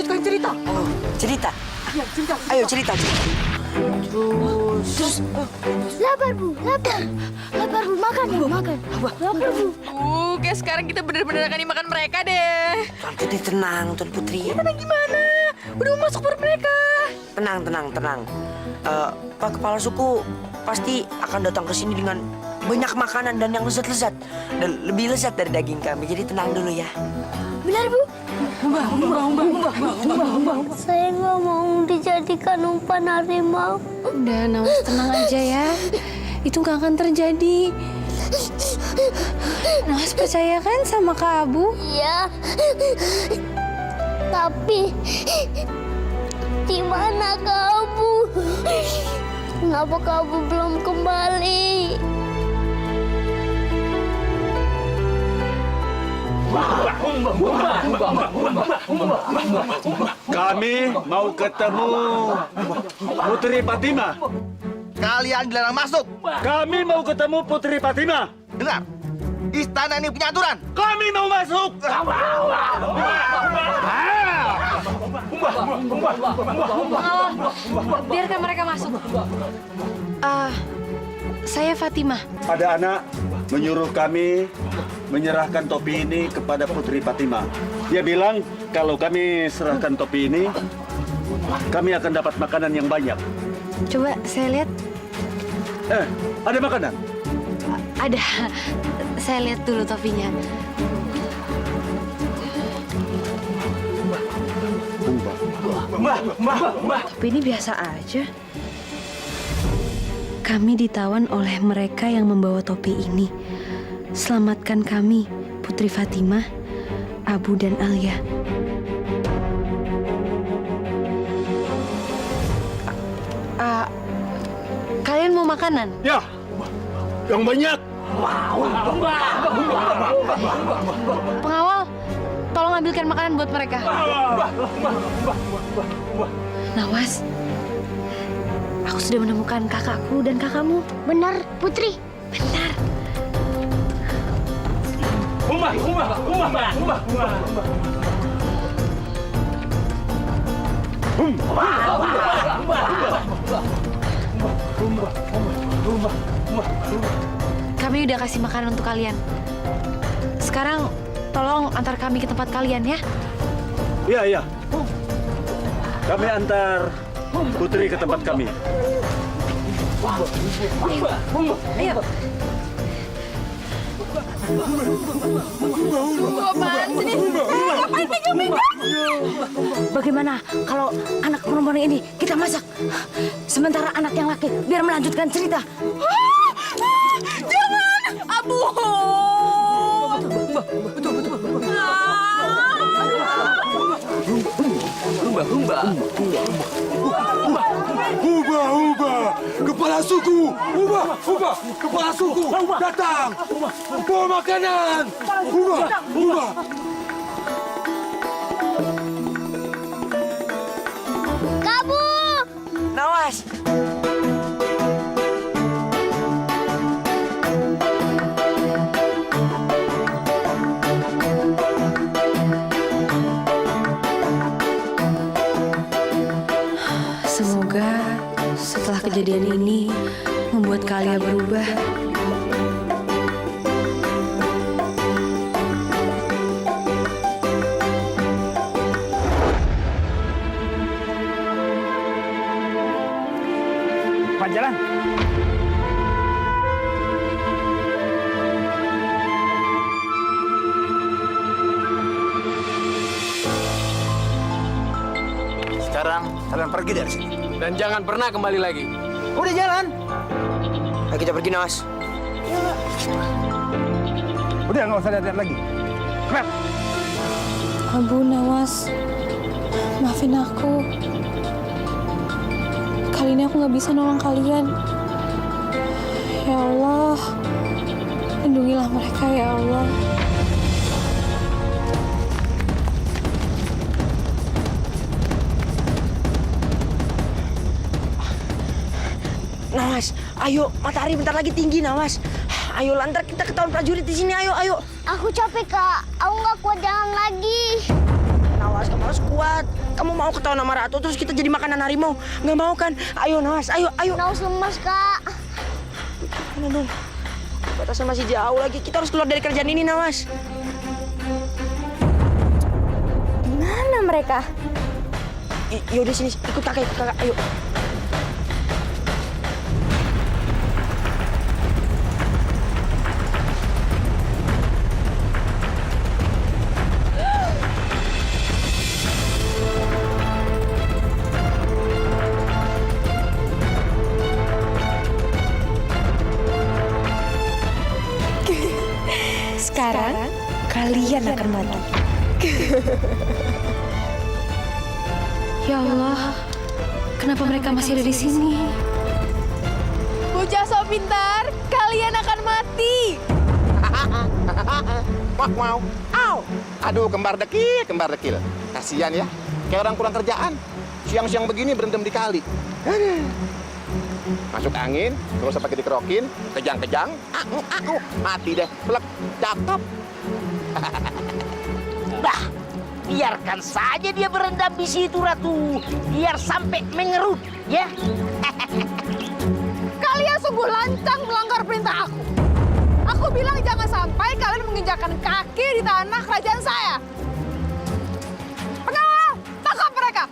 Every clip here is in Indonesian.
melanjutkan cerita. Oh, cerita. Ya, cerita. Ayo cerita. Terus. Lapar, Bu. Lapar. Lapar, Bu. Makan, Bu. Makan. Lapar, Bu. Kayak sekarang kita bener-bener akan dimakan mereka deh. Tuan Putri tenang, Tuan Putri. Tenang gimana? Udah mau masuk perut mereka. Tenang. Pak Kepala Suku pasti akan datang ke sini dengan banyak makanan dan yang lezat-lezat. Dan lebih lezat dari daging kami. Jadi tenang dulu ya. Benar, Bu? Saya nggak mau dijadikan umpan harimau. Udah, Nawas, tenang aja ya. Itu nggak akan terjadi. Nawas percaya kan sama Kak Abu? Iya. Tapi di mana kamu? Kenapa kamu belum kembali? Kami mau ketemu Putri Fatima. Kalian dilarang masuk. Kami mau ketemu Putri Fatima. Dengar, istana ini punya aturan. Kami mau masuk. Biarkan mereka masuk. Saya Fatima. Ada anak menyuruh kami menyerahkan topi ini kepada Putri Fatima. Dia bilang kalau kami serahkan topi ini, kami akan dapat makanan yang banyak. Coba saya lihat. Ada makanan? Ada. Saya lihat dulu topinya. Tapi ini biasa aja. Kami ditawan oleh mereka yang membawa topi ini. Selamatkan kami, Putri Fatima, Abu dan Alia. Kalian mau makanan? Ya, yang banyak. Pengawal, tolong ambilkan makanan buat mereka. Nawas, aku sudah menemukan kakakku dan kakakmu. Benar, Putri. Benar. Kami udah kasih makanan untuk kalian. Sekarang tolong antar kami ke tempat kalian ya. Iya. Kami antar Putri ke tempat kami. Ayo. Bagaimana kalau anak perempuan ini kita masak? Sementara anak yang laki biar melanjutkan cerita. Jangan, Abu. Ubah, kepala suku. Ubah, kepala suku. Datang, bawa makanan. Ubah. Kamu. Nawas. Semoga setelah kejadian ini membuat kalian berubah. Jalan. Sekarang kalian pergi dari sini. Dan jangan pernah kembali lagi. Udah jalan. Ayo kita pergi, Nawas. Udah nggak usah lihat lagi. Abu, Nawas, maafin aku. Kali ini aku nggak bisa nolong kalian. Ya Allah, lindungilah mereka ya Allah. Nawas, ayo, matahari bentar lagi tinggi, Nawas. Ayo, lantar kita ketahuan prajurit di sini. Ayo. Aku capek, Kak. Aku nggak kuat jalan lagi. Nawas, Nawas, kamu harus kuat. Kamu mau ketahuan sama Ratu terus kita jadi makanan harimau? Nggak mau kan? Ayo Nawas, ayo. Nawas lemas, Kak. Mana dong? Batasnya masih jauh lagi. Kita harus keluar dari kerjaan ini, Nawas. Mana mereka? Yaudah sini, ikut kakak, ayo. Sekarang kalian akan mati. Ya Allah, kenapa mereka masih ada di sini? Bocah so pintar, kalian akan mati. Mau. Au. Aduh, kembar dekil. Kasihan ya. Kayak orang kurang kerjaan. Siang-siang begini berendam di kali. Masuk angin, nggak usah pakai dikerokin, kejang-kejang, mati deh, plek, cakep. Bah, biarkan saja dia berendam di situ, Ratu. Biar sampai mengerut, ya. Kalian sungguh lancang melanggar perintah aku. Aku bilang jangan sampai kalian menginjakkan kaki di tanah kerajaan saya. Pengawal, tangkap mereka.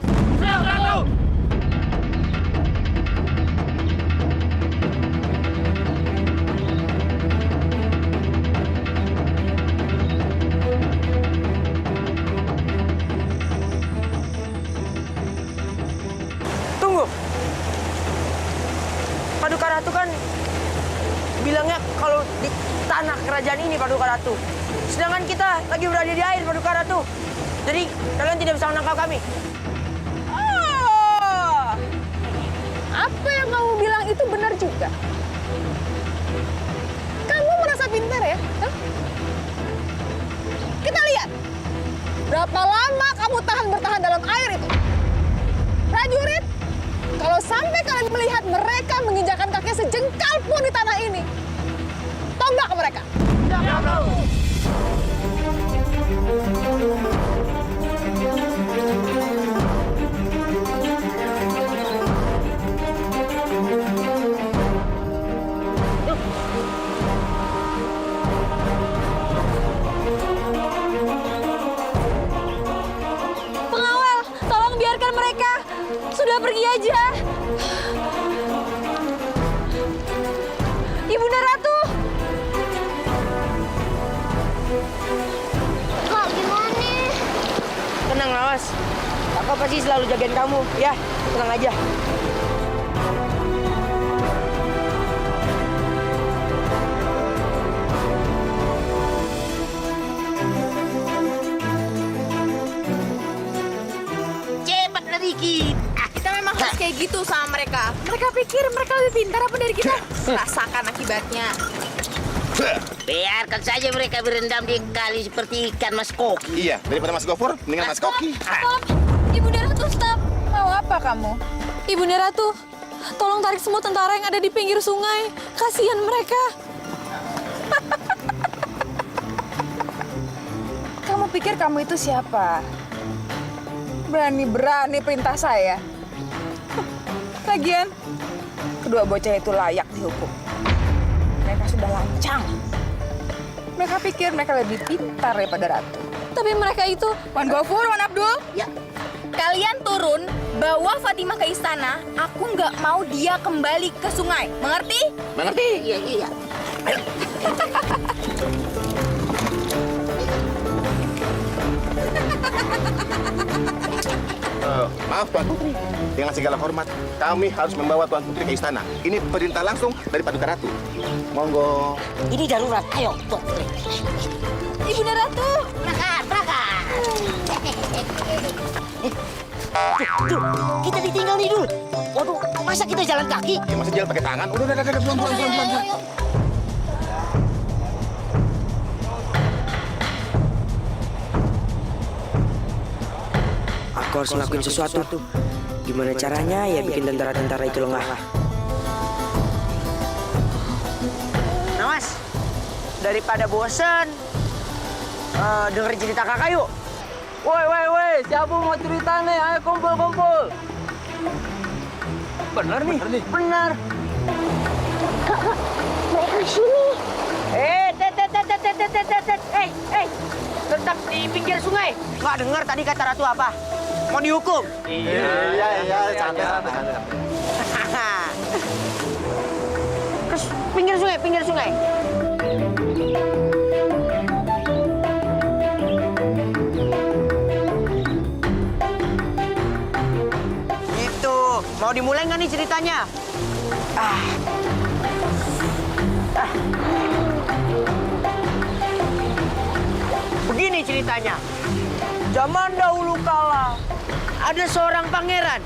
Tunggu. Paduka Ratu kan bilangnya kalau di tanah kerajaan ini, Paduka Ratu. Sedangkan kita lagi berada di air, Paduka Ratu. Jadi kalian tidak bisa menangkap kami. Oh, apa yang kamu bilang itu benar juga. Kamu merasa pintar ya? Hah? Kita lihat. Berapa lama kamu bertahan dalam air itu? Prajurit, kalau sampai kalian melihat mereka menginjakkan kaki sejengkal pun di tanah ini, tombak mereka. Pengawal, tolong biarkan mereka. Sudah pergi aja. Ibunda Ratu. Kak, gimana? Tenang, Nawas. Kakak pasti selalu jagain kamu, ya. Tenang aja. Cepat lari, Ki. Kita memang harus kayak gitu sama mereka. Mereka pikir mereka lebih pintar apa dari kita? Rasakan akibatnya. Biarkan saja mereka berendam di kali seperti ikan Mas Koki. Iya, daripada Mas Gofur, mendingan Mas Koki. Stop. Ibunda Ratu, stop. Mau apa kamu? Ibunda Ratu, tolong tarik semua tentara yang ada di pinggir sungai. Kasihan mereka. Kamu pikir kamu itu siapa? Berani-berani perintah saya. Lagian, kedua bocah itu layak dihukum. Mereka sudah lancang. Mereka pikir mereka lebih pintar daripada Ratu. Tapi mereka itu... Wan Gofur, Wan Abdul. Ya. Kalian turun, bawa Fatimah ke istana. Aku nggak mau dia kembali ke sungai. Mengerti? Mengerti? Iya. Ayo. Maaf Tuan Putri, dengan segala hormat, kami harus membawa Tuan Putri ke istana. Ini perintah langsung dari Paduka Ratu. Monggo. Ini darurat. Ayo, Tuan Putri. Ibunda Ratu. Berangkat. Dul, kita ditinggal nih, Dul. Waduh, masa kita jalan kaki? Ya masih jalan pakai tangan. Udah, pelan. Aku harus ngelakuin sesuatu. Gimana caranya ya bikin tentara-tentara itu lengah. Nawas, daripada bosen, denger cerita kakak yuk. Woi, siapa mau cerita nih? Ayo kumpul. Benar nih. Benar. Mereka sini. Tetap di pinggir sungai. Nggak dengar tadi kata Ratu apa? Mau dihukum? Iya, santai. Terus pinggir sungai. Gitu. Mau dimulai nggak nih ceritanya? Begini ceritanya. Zaman dahulu kala ada seorang pangeran.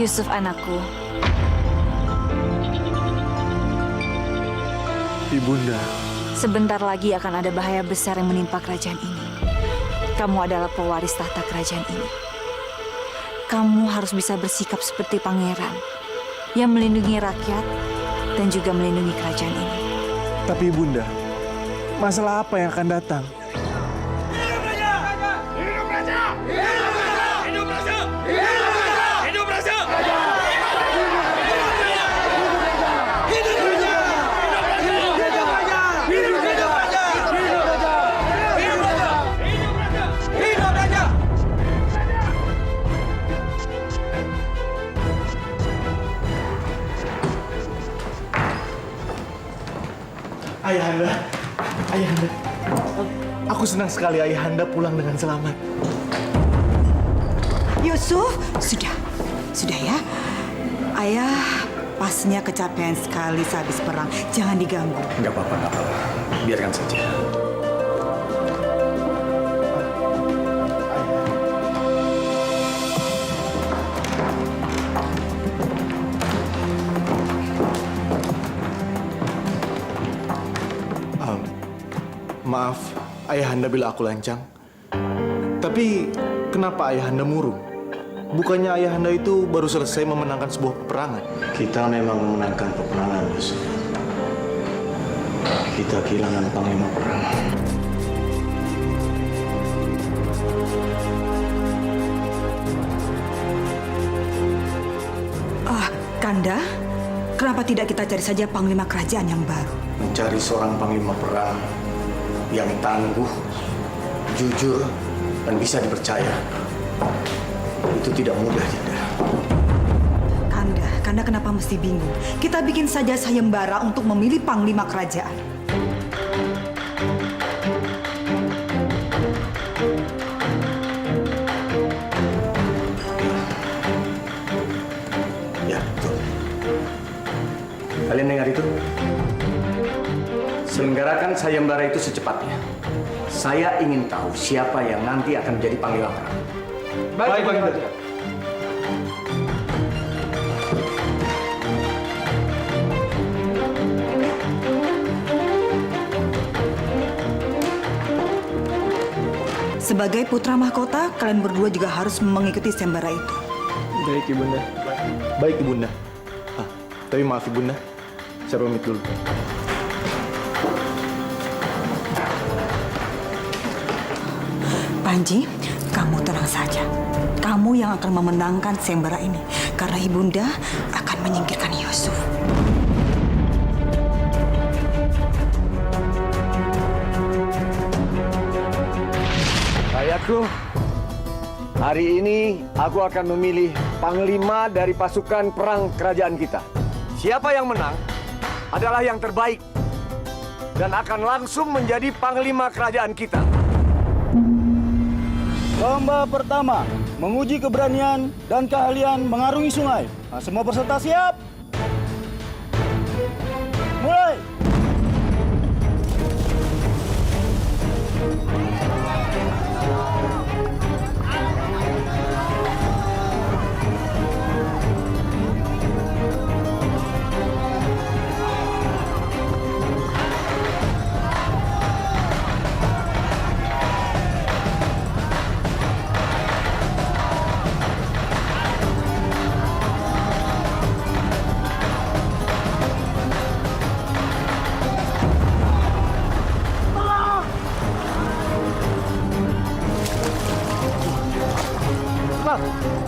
Yusuf anakku, Ibunda, sebentar lagi akan ada bahaya besar yang menimpa kerajaan ini. Kamu adalah pewaris tahta kerajaan ini. Kamu harus bisa bersikap seperti pangeran yang melindungi rakyat dan juga melindungi kerajaan ini. tapi Ibunda, masalah apa yang akan datang? Ayahanda, aku senang sekali Ayahanda pulang dengan selamat. Yusuf, sudah ya. Ayah pastinya kecapean sekali sehabis perang. Jangan diganggu. Nggak apa-apa. Biarkan saja. Maaf, Ayahanda bila aku lancang. Tapi kenapa Ayahanda murung? Bukannya Ayahanda itu baru selesai memenangkan sebuah peperangan? Kita memang memenangkan peperangan, Yusuf. Kita kehilangan panglima perang. Kanda, kenapa tidak kita cari saja panglima kerajaan yang baru? Mencari seorang panglima perang yang tangguh, jujur, dan bisa dipercaya. Itu tidak mudah, Dinda. Kanda kenapa mesti bingung? Kita bikin saja sayembara untuk memilih panglima kerajaan. Ya, betul. Kalian dengar itu? Selenggarakan sayembara itu secepatnya. Saya ingin tahu siapa yang nanti akan menjadi panglima perang. Baik, Bang. Sebagai putra mahkota, kalian berdua juga harus mengikuti sayembara itu. Baik, Ibunda. Baik, Ibunda. Tapi maaf, Ibunda. Saya pamit dulu. Panji, kamu tenang saja. Kamu yang akan memenangkan sayembara ini. Karena Ibunda akan menyingkirkan Yusuf. Rakyatku, hari ini aku akan memilih panglima dari pasukan perang kerajaan kita. Siapa yang menang adalah yang terbaik dan akan langsung menjadi panglima kerajaan kita. Lomba pertama, menguji keberanian dan keahlian mengarungi sungai. Semua peserta siap? Mulai!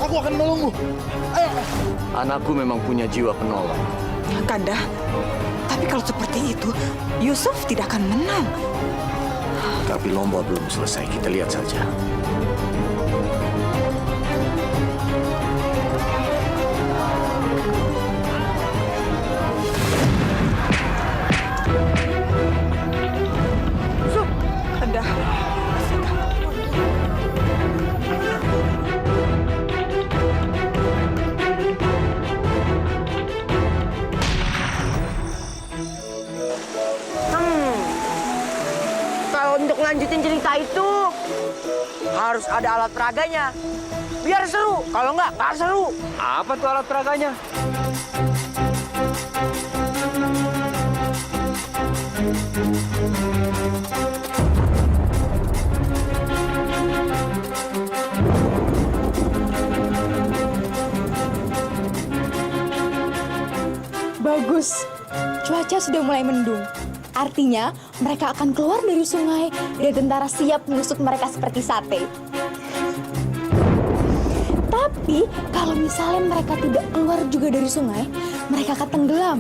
Aku akan menolongmu. Ayo. Anakku memang punya jiwa penolong. Kanda, tapi kalau seperti itu, Yusuf tidak akan menang. Tapi lomba belum selesai, kita lihat saja. Kanda. Kalau untuk lanjutin cerita itu harus ada alat peraganya. Biar seru. Kalau nggak seru. Apa tuh alat peraganya? Bagus, cuaca sudah mulai mendung. Artinya mereka akan keluar dari sungai dan tentara siap menusuk mereka seperti sate. Tapi kalau misalnya mereka tidak keluar juga dari sungai, mereka akan tenggelam.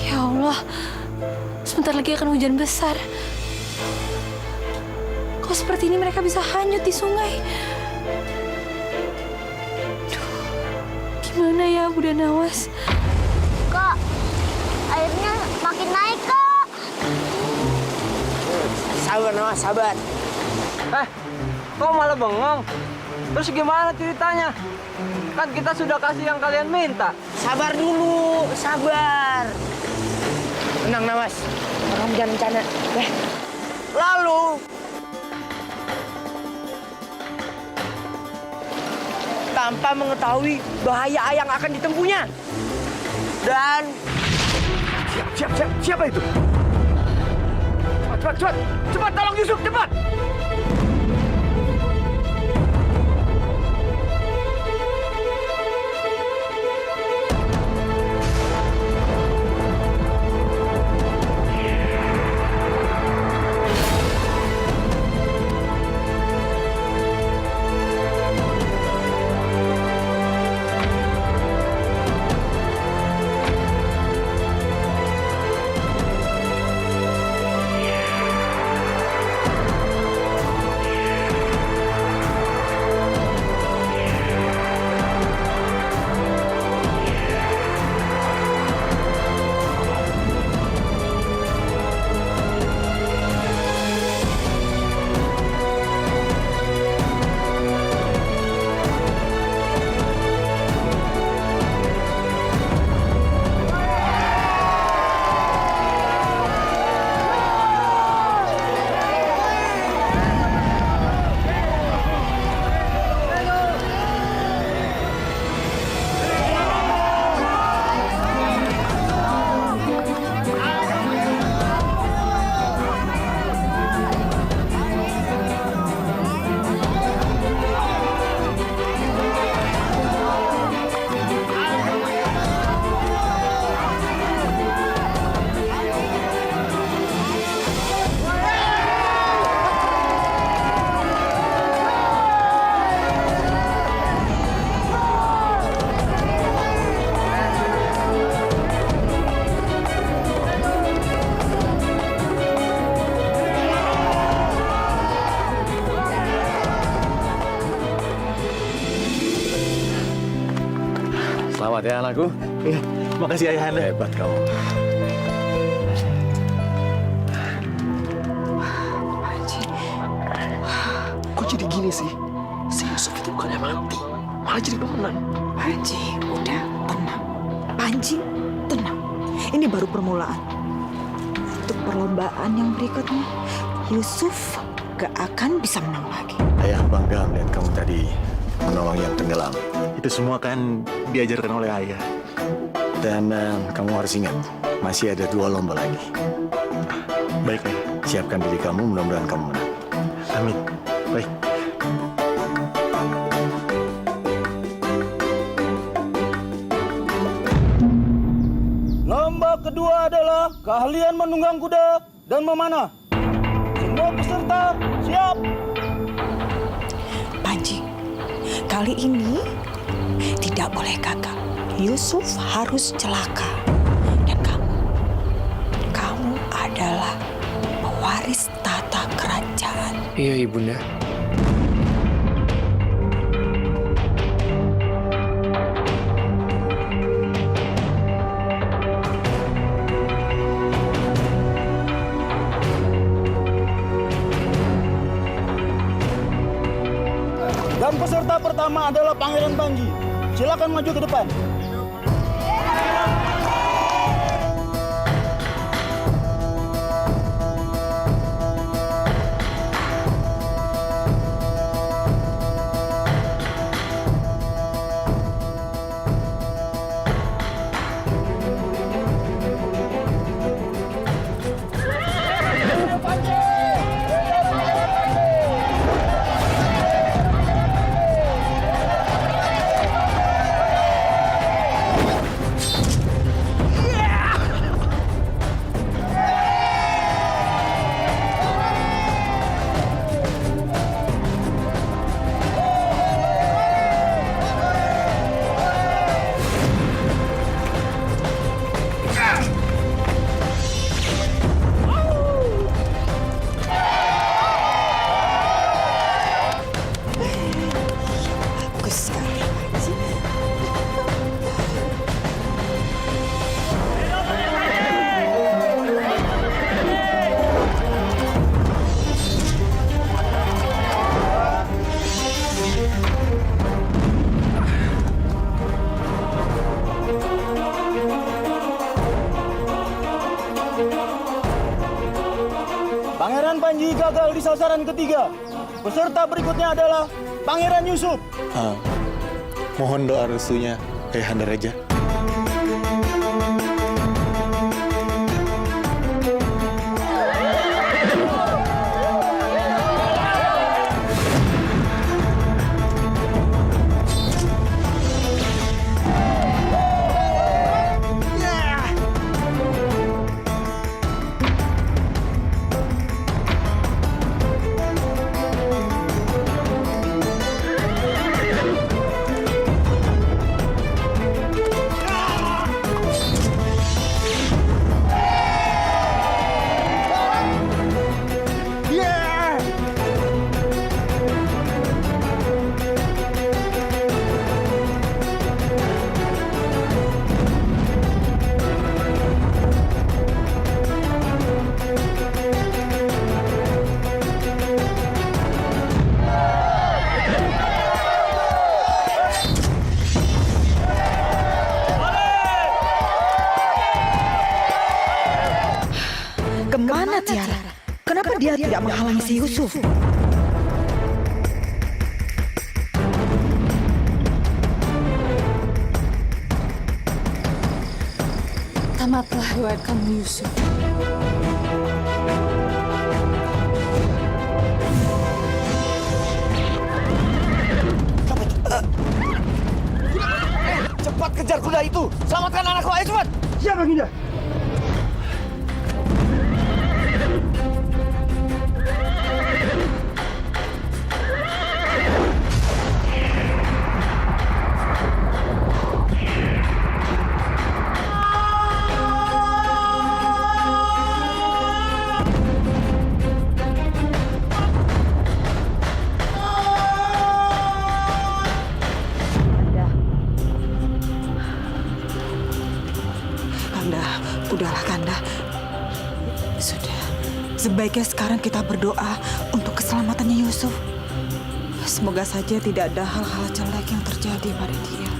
Ya Allah, sebentar lagi akan hujan besar. Kok seperti ini mereka bisa hanyut di sungai? Duh, gimana ya Bunda Nawas? Kak, airnya makin naik, Kak. Sabar, Nawas, sabar. Kok malah bengong? Terus gimana ceritanya? Kan kita sudah kasih yang kalian minta. Sabar dulu, sabar. Tenang, Nawas. Orang jangan bencana. Lalu, tanpa mengetahui bahaya yang akan ditempuhnya. Dan... Siapa itu? Cepat, tolong Yusuf, cepat! Selamat ya anakku. Iya, makasih Ayahanda. Hebat kamu. Kok jadi gini sih? Si Yusuf itu bukannya mati, malah jadi pemenang. Panji, udah tenang. Panji, tenang. Ini baru permulaan. Untuk perlombaan yang berikutnya, Yusuf gak akan bisa menang lagi. Ayah bangga melihat kamu tadi menolong yang tenggelam. Itu semua kan diajarkan oleh ayah. Dan kamu harus ingat, masih ada 2 lomba lagi. Baik, Ayah. Siapkan diri kamu, mudah-mudahan kamu menang. Amin. Baik. Lomba kedua adalah keahlian menunggang kuda dan memanah. Semua peserta siap. Panji, kali ini tidak boleh gagal. Yusuf harus celaka. Dan kamu adalah pewaris tata kerajaan. Iya, Ibunda. Dan peserta pertama adalah Pangeran Panji. Silakan maju ke depan. Pangeran Panji gagal di sasaran ketiga. Peserta berikutnya adalah Pangeran Yusuf. Mohon doa restunya, Ayahanda Raja. Kemana Tiara? Kenapa dia tidak menghalangi si Yusuf? Tamatlah riwayat kamu, Yusuf. Cepat kejar kuda itu! Selamatkan anakku, ayo cepat! Siap, Baginda. Udahlah Kanda. Sudah. Sebaiknya sekarang kita berdoa untuk keselamatannya Yusuf. Semoga saja tidak ada hal-hal jelek yang terjadi pada dia.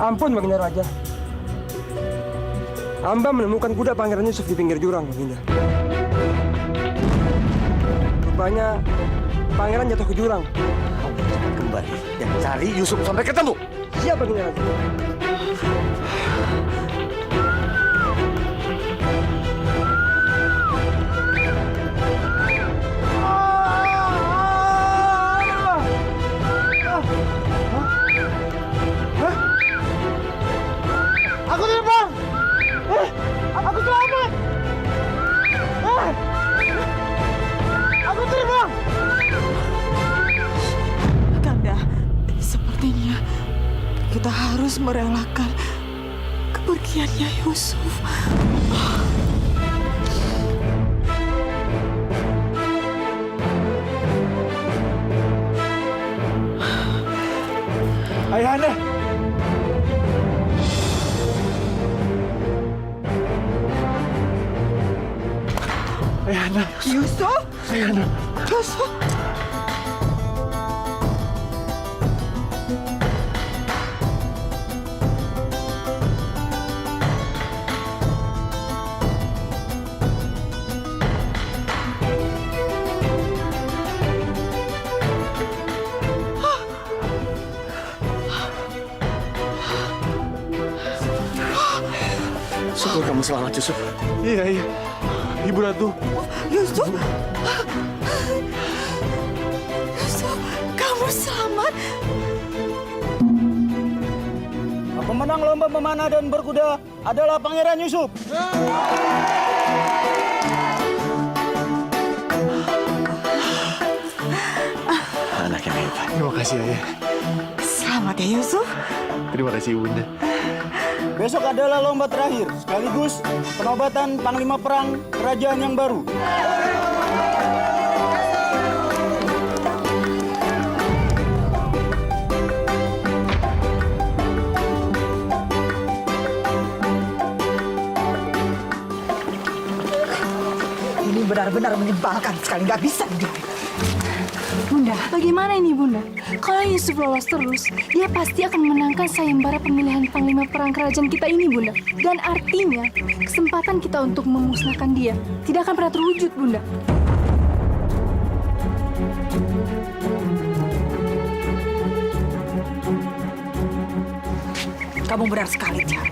Ampun, Baginda Raja. Hamba menemukan kuda Pangeran Yusuf di pinggir jurang, Baginda. Rupanya Pangeran jatuh ke jurang. Kembali dan cari Yusuf sampai ketemu. Siap, Baginda Raja. Aku terbang! kita harus merelakan kepergiannya Yusuf. Ayahanda. Ayahanda. Yusuf. Ayahanda. Yusuf. Syukur kamu selamat, Yusuf. Iya. Ibu Ratu. Yusuf. Yusuf, kamu selamat. Pemenang lomba memanah dan berkuda adalah Pangeran Yusuf. Anak yang hebat. Terima kasih, Ayah. Selamat ya Yusuf. Terima kasih, Bunda. Besok adalah lomba terakhir, sekaligus penobatan Panglima Perang Kerajaan yang baru. Ini benar-benar menyebalkan sekali, nggak bisa begitu. Bunda, bagaimana ini Bunda? Kalau Yusuf lolos terus, dia pasti akan memenangkan sayembara pemilihan Panglima Perang Kerajaan kita ini, Bunda. Dan artinya, kesempatan kita untuk memusnahkan dia tidak akan pernah terwujud, Bunda. Kamu benar sekali, Tia.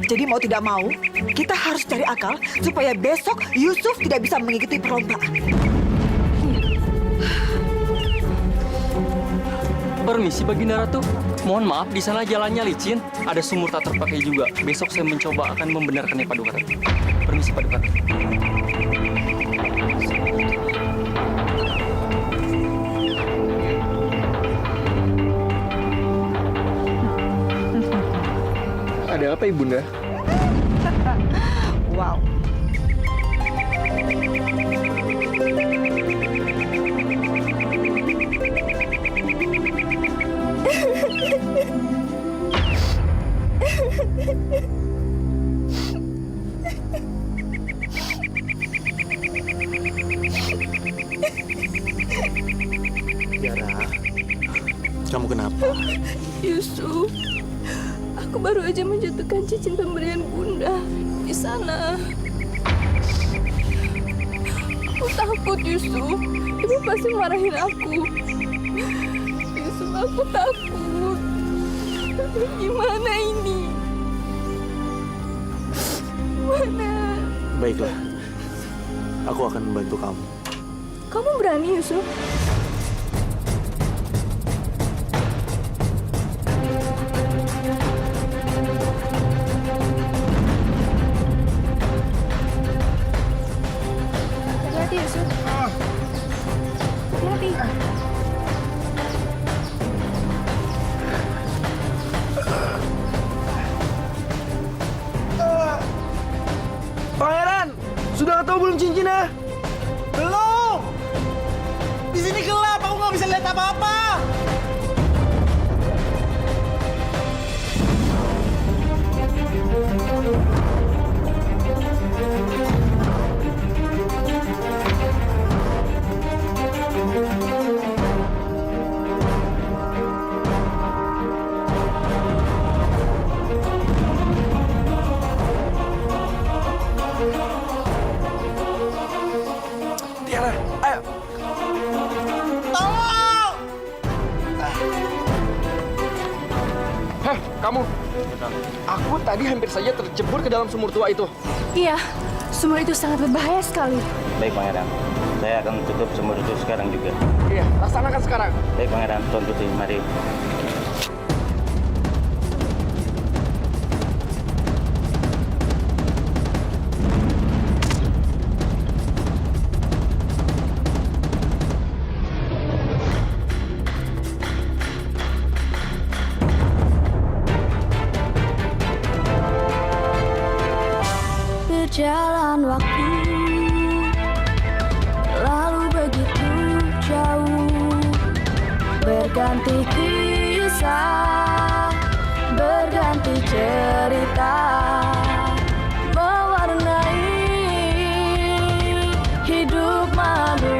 Jadi mau tidak mau, kita harus cari akal supaya besok Yusuf tidak bisa mengikuti perlombaan. Permisi Baginda Ratu. Mohon maaf, di sana jalannya licin. Ada sumur tak terpakai juga. Besok saya mencoba akan membenarkannya Paduka Ratu. Permisi Paduka Ratu. Ada apa, Ibunda? Wow. Tiara, kamu kenapa? Yusuf, aku baru aja menjatuhkan cincin pemberian Bunda di sana. Aku takut, Yusuf. Ibu pasti marahin aku. Yusuf, aku takut. Gimana ini? Gimana? Baiklah, aku akan membantu kamu. Kamu berani, Yusuf? Hati-hati, Yusuf. Hati-hati. Pangeran, sudah ketemu belum cincinnya? Belum. Di sini gelap, aku nggak bisa lihat apa-apa. Tiara, ayo. Tolong! Heh, kamu. Aku tadi hampir saja terjebur ke dalam sumur tua itu. Iya, sumur itu sangat berbahaya sekali. Baik, Pangeran. Saya akan tutup sumur itu sekarang juga. Iya, laksanakan sekarang. Baik, Pangeran. Tuan Putri, mari. Berjalan waktu, lalu begitu jauh, berganti kisah, berganti cerita, mewarnai hidup manusia.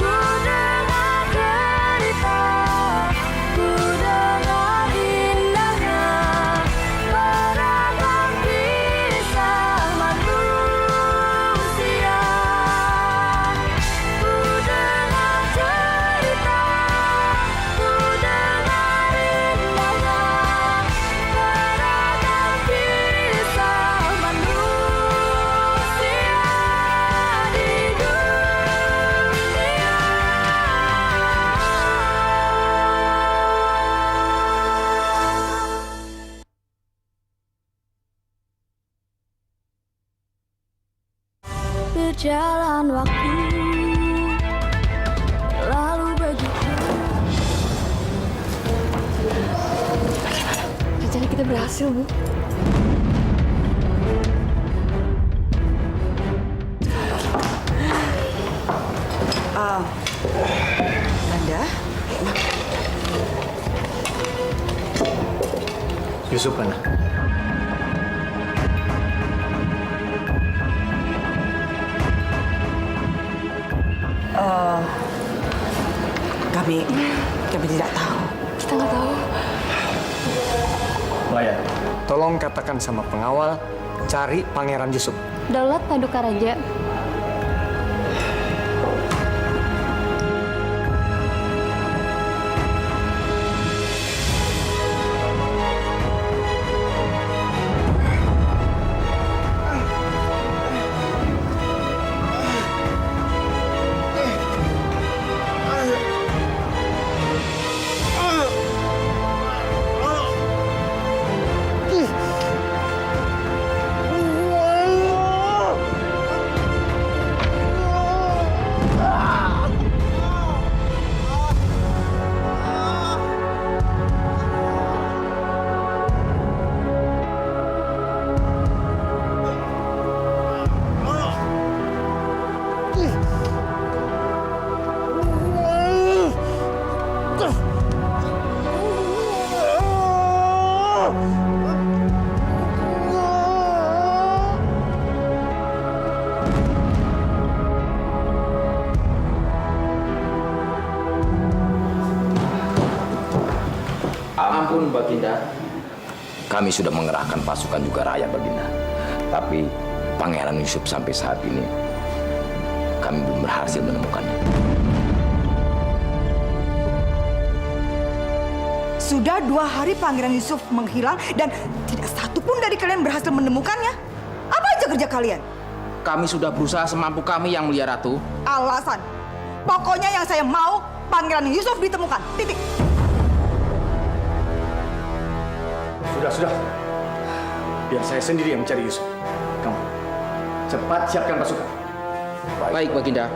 Ku dengar cerita, ku dengar indahnya beragam kisah manusia. Ku dengar cerita, ku dengar indahnya beragam kisah manusia di dunia. Berjalan waktu, lalu begitu. Rencana kita berhasil, Bu. Nanda, Yusuf mana? kami tidak tahu. Kita nggak tahu. Maya, tolong katakan sama pengawal cari Pangeran Yusuf. Daulat Paduka Raja. Ampun, Baginda. Kami sudah mengerahkan pasukan juga rakyat, Baginda. Tapi Pangeran Yusuf sampai saat ini kami belum berhasil menemukannya. Sudah 2 hari Pangeran Yusuf menghilang dan tidak satu pun dari kalian berhasil menemukannya. Apa aja kerja kalian? Kami sudah berusaha semampu kami, Yang Mulia Ratu. Alasan. Pokoknya yang saya mau Pangeran Yusuf ditemukan. Titik. Sudah. Biar saya sendiri yang mencari Yusuf. Kamu cepat siapkan pasukan. Baik, Baginda.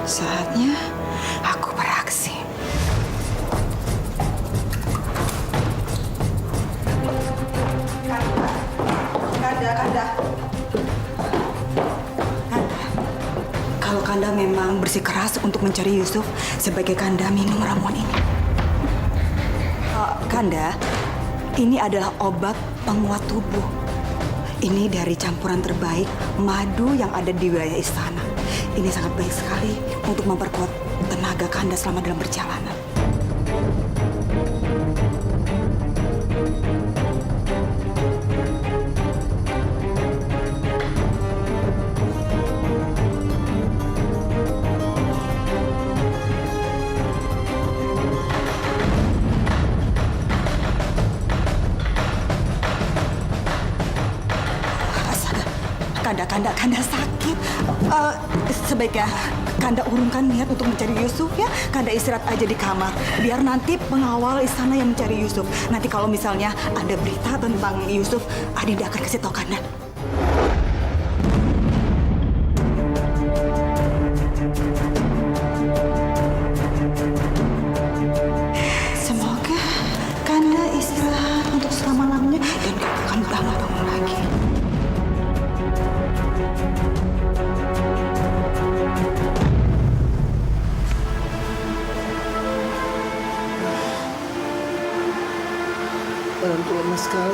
Saatnya aku beraksi. Kanda. Kalau Kanda memang bersikeras untuk mencari Yusuf, sebagai Kanda minum ramuan ini. Kanda, ini adalah obat penguat tubuh. Ini dari campuran terbaik madu yang ada di wilayah istana. Ini sangat baik sekali untuk memperkuat tenaga Kanda selama dalam perjalanan. Kanda sakit. Sebaiknya Kanda urungkan niat untuk mencari Yusuf ya. Kanda istirahat aja di kamar. Biar nanti pengawal istana yang mencari Yusuf. Nanti kalau misalnya ada berita tentang Yusuf, Adinda akan kasih tahu Kanda.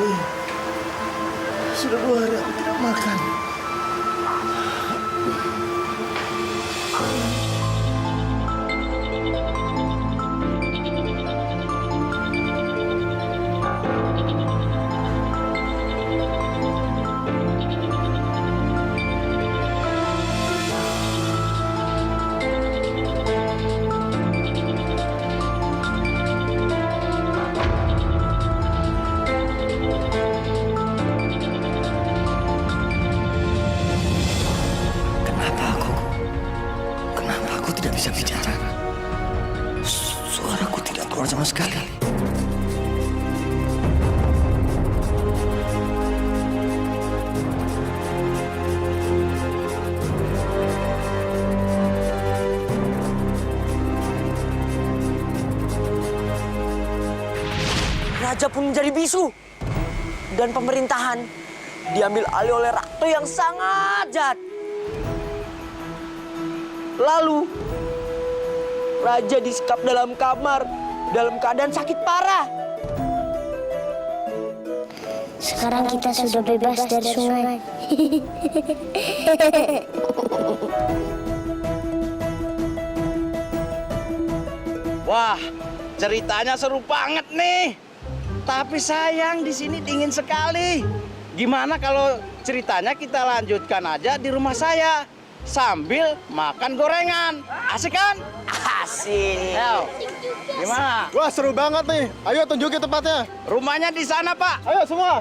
sekali. Sudah 2 hari aku tidak makan. Kenapa aku tidak bisa bicara? Suaraku tidak keluar sama sekali. Raja pun menjadi bisu. Dan pemerintahan diambil alih oleh ratu yang sangat jahat. Lalu, raja disekap dalam kamar dalam keadaan sakit parah. Sekarang kita sudah bebas dari sungai. Wah, ceritanya seru banget nih. Tapi sayang di sini dingin sekali. Gimana kalau ceritanya kita lanjutkan aja di rumah saya sambil makan gorengan? Asik kan? Asik. Ayo. Gimana? Wah, seru banget nih. Ayo tunjukin tempatnya. Rumahnya di sana, Pak. Ayo semua.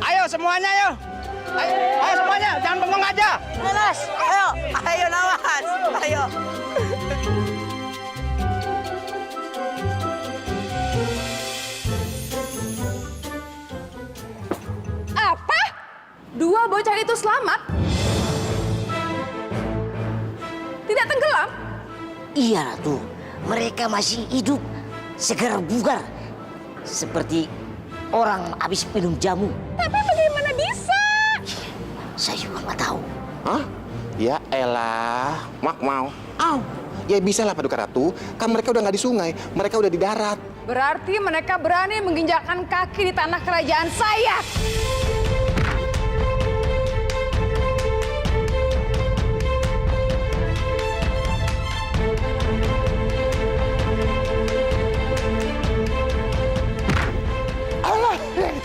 Ayo semuanya, ayo. Ayo semuanya, jangan bengong aja. Nawas, ayo. Ayo Nawas. Ayo. Apa? 2 bocah itu selamat? Tidak tenggelam? Iya, Ratu. Mereka masih hidup, segar bugar. Seperti orang habis minum jamu. Tapi bagaimana bisa? Saya juga nggak tahu. Hah? Ya elah, mak mau. Ya bisa lah Paduka Ratu, kan mereka udah nggak di sungai, mereka udah di darat. Berarti mereka berani menginjakkan kaki di tanah kerajaan saya.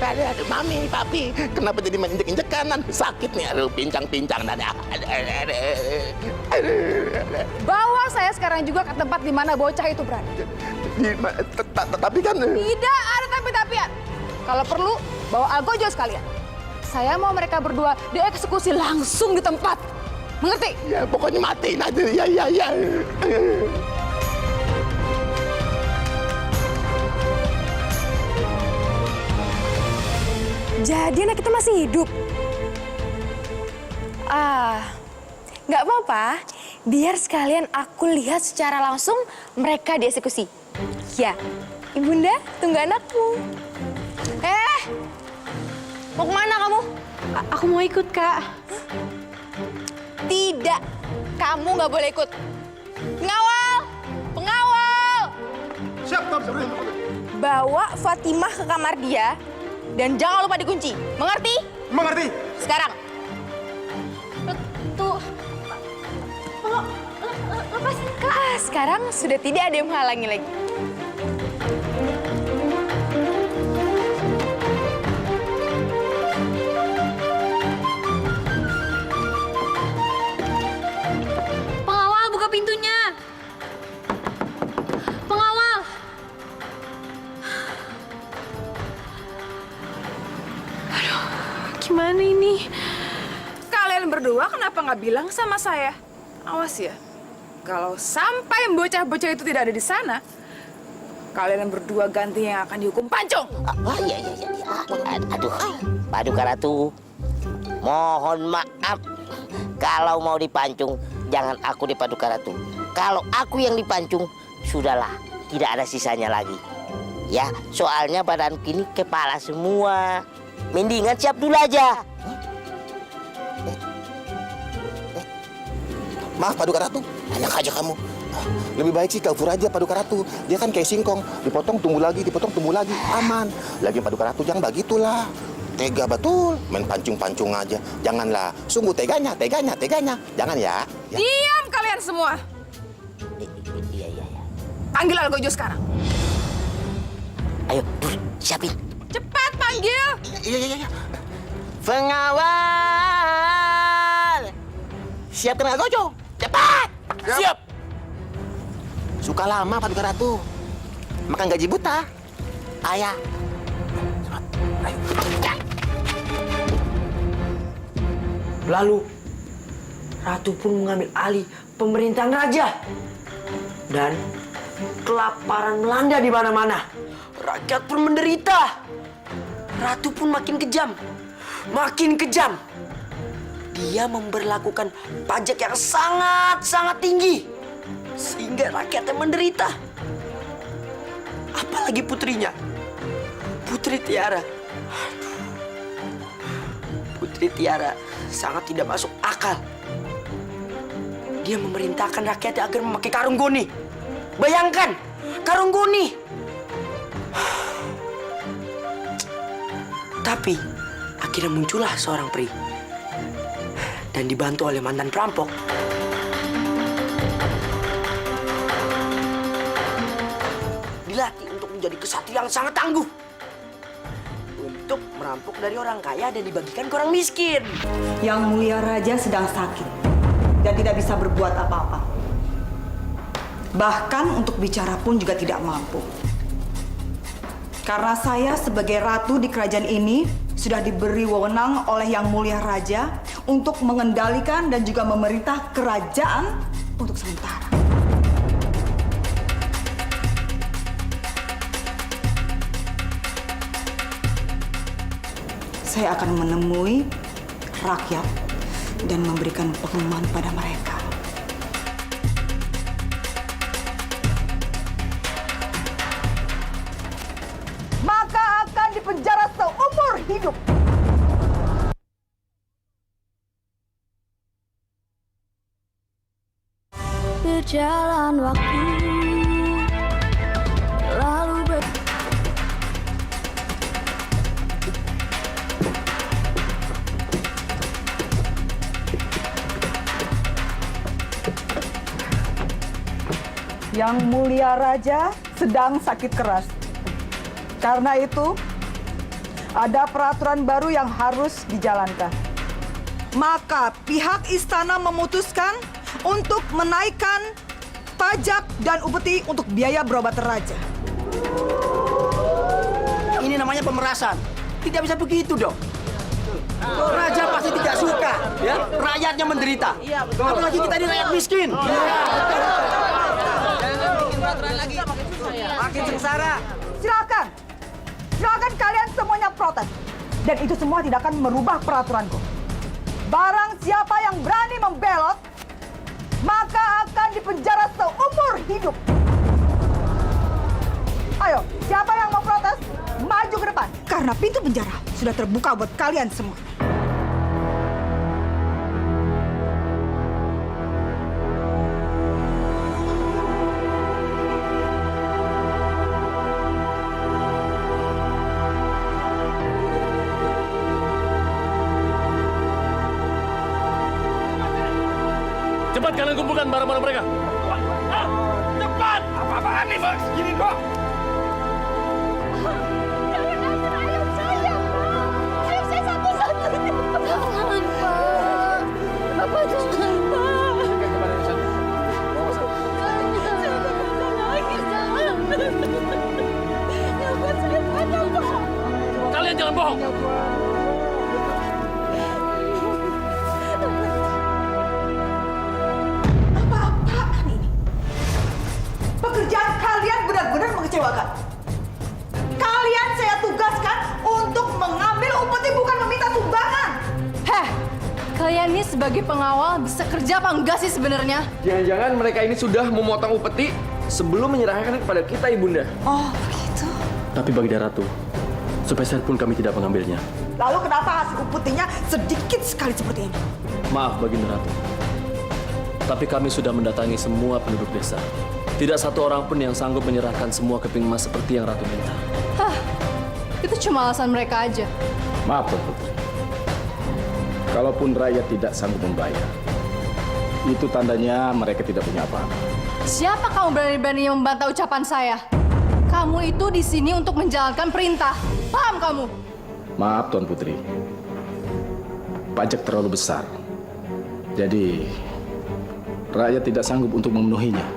Aduh, mami, papi, kenapa jadi main injek-injek kanan? Sakit nih, aduh, pincang-pincang dada. Bawa saya sekarang juga ke tempat di mana bocah itu berada. Tapi kan... Tidak ada tapi-tapian. Kalau perlu, bawa Algojo sekalian. Saya mau mereka berdua dieksekusi langsung di tempat. Mengerti? Ya, pokoknya matiin aja. Ya. Jadi anak itu masih hidup? Nggak apa-apa. Biar sekalian aku lihat secara langsung mereka dieksekusi. Ya, Ibunda, tunggu anakku. Mau kemana kamu? Aku mau ikut, Kak. Tidak, kamu nggak boleh ikut. Pengawal! Pengawal! Siap, Bawa Fatimah ke kamar dia. Dan jangan lupa dikunci. Mengerti? Mengerti. Sekarang. Tuh. Lepas. Kak, sekarang sudah tidak ada yang menghalangi lagi. Pengawal, buka pintunya. Pengawal. Gimana ini? Kalian berdua kenapa nggak bilang sama saya? Awas ya, kalau sampai bocah-bocah itu tidak ada di sana, kalian berdua ganti yang akan dihukum pancung. Iya. Aduh, Paduka Ratu, mohon maaf. Kalau mau dipancung, jangan aku di Paduka Ratu. Kalau aku yang dipancung, sudahlah, tidak ada sisanya lagi. Ya, soalnya badanku ini kepala semua. Mendingan siap dulu aja. Maaf Paduka Ratu, enak aja kamu. Lebih baik sih kabur aja Paduka Ratu. Dia kan kayak singkong, dipotong tumbuh lagi, aman. Lagi Paduka Ratu jangan begitulah. Tega betul, main pancung-pancung aja. Janganlah, sungguh teganya. Jangan ya. Diam kalian semua. Iya. Panggil Algojo sekarang. Ayo, siapin. Cepat panggil. Iya. Pengawal. Siapkan Algojo. Cepat. Siap. Suka lama Paduka Ratu. Makan gaji buta. Ayah. Cepat. Ayo. Lalu, Ratu pun mengambil alih pemerintahan raja. Dan kelaparan melanda di mana-mana. Rakyat pun menderita. Ratu pun makin kejam. Dia memberlakukan pajak yang sangat-sangat tinggi. Sehingga rakyatnya menderita. Apalagi putrinya. Putri Tiara. Putri Tiara sangat tidak masuk akal. Dia memerintahkan rakyatnya agar memakai karung goni. Bayangkan, karung goni. Tapi akhirnya muncullah seorang peri dan dibantu oleh mantan perampok. Dilatih untuk menjadi kesatria yang sangat tangguh. Untuk merampok dari orang kaya dan dibagikan ke orang miskin. Yang Mulia Raja sedang sakit dan tidak bisa berbuat apa-apa. Bahkan untuk bicara pun juga tidak mampu. Karena saya sebagai ratu di kerajaan ini sudah diberi wewenang oleh Yang Mulia Raja untuk mengendalikan dan juga memerintah kerajaan untuk sementara. Saya akan menemui rakyat dan memberikan pengumuman pada mereka. Maka akan dipenjara seumur hidup. Berjalan waktu lalu Yang Mulia Raja sedang sakit keras. Karena itu, ada peraturan baru yang harus dijalankan. Maka pihak istana memutuskan untuk menaikkan pajak dan upeti untuk biaya berobat raja. Ini namanya pemerasan. Tidak bisa begitu dong. Raja pasti tidak suka, ya. Rakyatnya menderita. Apalagi kita ini rakyat miskin. Makin sengsara. Silakan kalian semuanya protes. Dan itu semua tidak akan merubah peraturanku. Barang siapa yang berani membelot, maka akan dipenjara seumur hidup. Ayo, siapa yang mau protes? Maju ke depan. Karena pintu penjara sudah terbuka buat kalian semua. Cepat kalian kumpulkan barang-barang mereka. Cepat! Apa-apaan nih, Bos? Gini kok. Jangan ambil ayam saya, Pak. Ayam saya satu-satunya. Jangan, Pak. Bapak jangan, Pak. Kalian jangan bohong. Apa-apaan ini? Pekerjaan kalian benar-benar mengecewakan. Kalian saya tugaskan untuk mengambil upeti bukan meminta sumbangan. Heh, kalian ini sebagai pengawal bisa kerja apa enggak sih sebenarnya? Jangan-jangan mereka ini sudah memotong upeti sebelum menyerahkan kepada kita, Ibunda. Oh, begitu. Tapi Baginda Ratu, sepeser pun kami tidak mengambilnya. Lalu kenapa hasil upetinya sedikit sekali seperti ini? Maaf Baginda Ratu, tapi kami sudah mendatangi semua penduduk desa. Tidak satu orang pun yang sanggup menyerahkan semua keping emas seperti yang Ratu minta. Hah, itu cuma alasan mereka aja. Maaf, Tuan Putri. Kalaupun rakyat tidak sanggup membayar, itu tandanya mereka tidak punya apa-apa. Siapa kamu berani-beraninya membantah ucapan saya? Kamu itu di sini untuk menjalankan perintah. Paham kamu? Maaf, Tuan Putri. Pajak terlalu besar. Jadi, rakyat tidak sanggup untuk memenuhinya.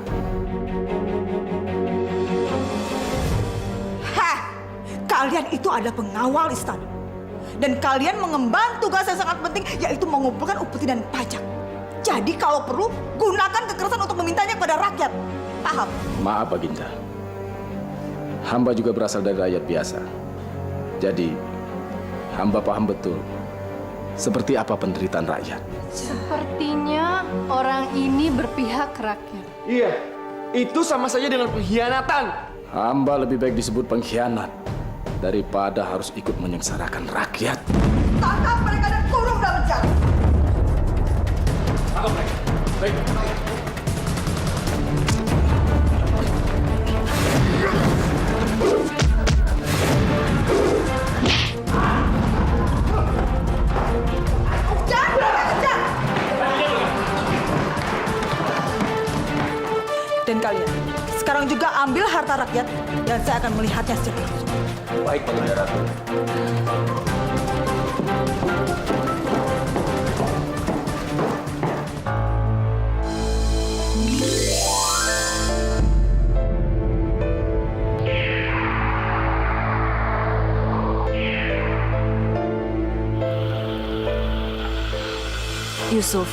Hah! Kalian itu adalah pengawal istana. Dan kalian mengemban tugas yang sangat penting, yaitu mengumpulkan upeti dan pajak. Jadi kalau perlu, gunakan kekerasan untuk memintanya kepada rakyat. Paham? Maaf, Baginda. Hamba juga berasal dari rakyat biasa. Jadi, hamba paham betul seperti apa penderitaan rakyat. Sepertinya orang ini berpihak ke rakyat. Iya, itu sama saja dengan pengkhianatan. Hamba lebih baik disebut pengkhianat daripada harus ikut menyengsarakan rakyat. Tangkap mereka dan kurung dalam penjara. Tangkap mereka. Baik. Dan kalian, sekarang juga ambil harta rakyat dan saya akan melihatnya secara langsung. Baik, Baginda Ratu. Yusuf,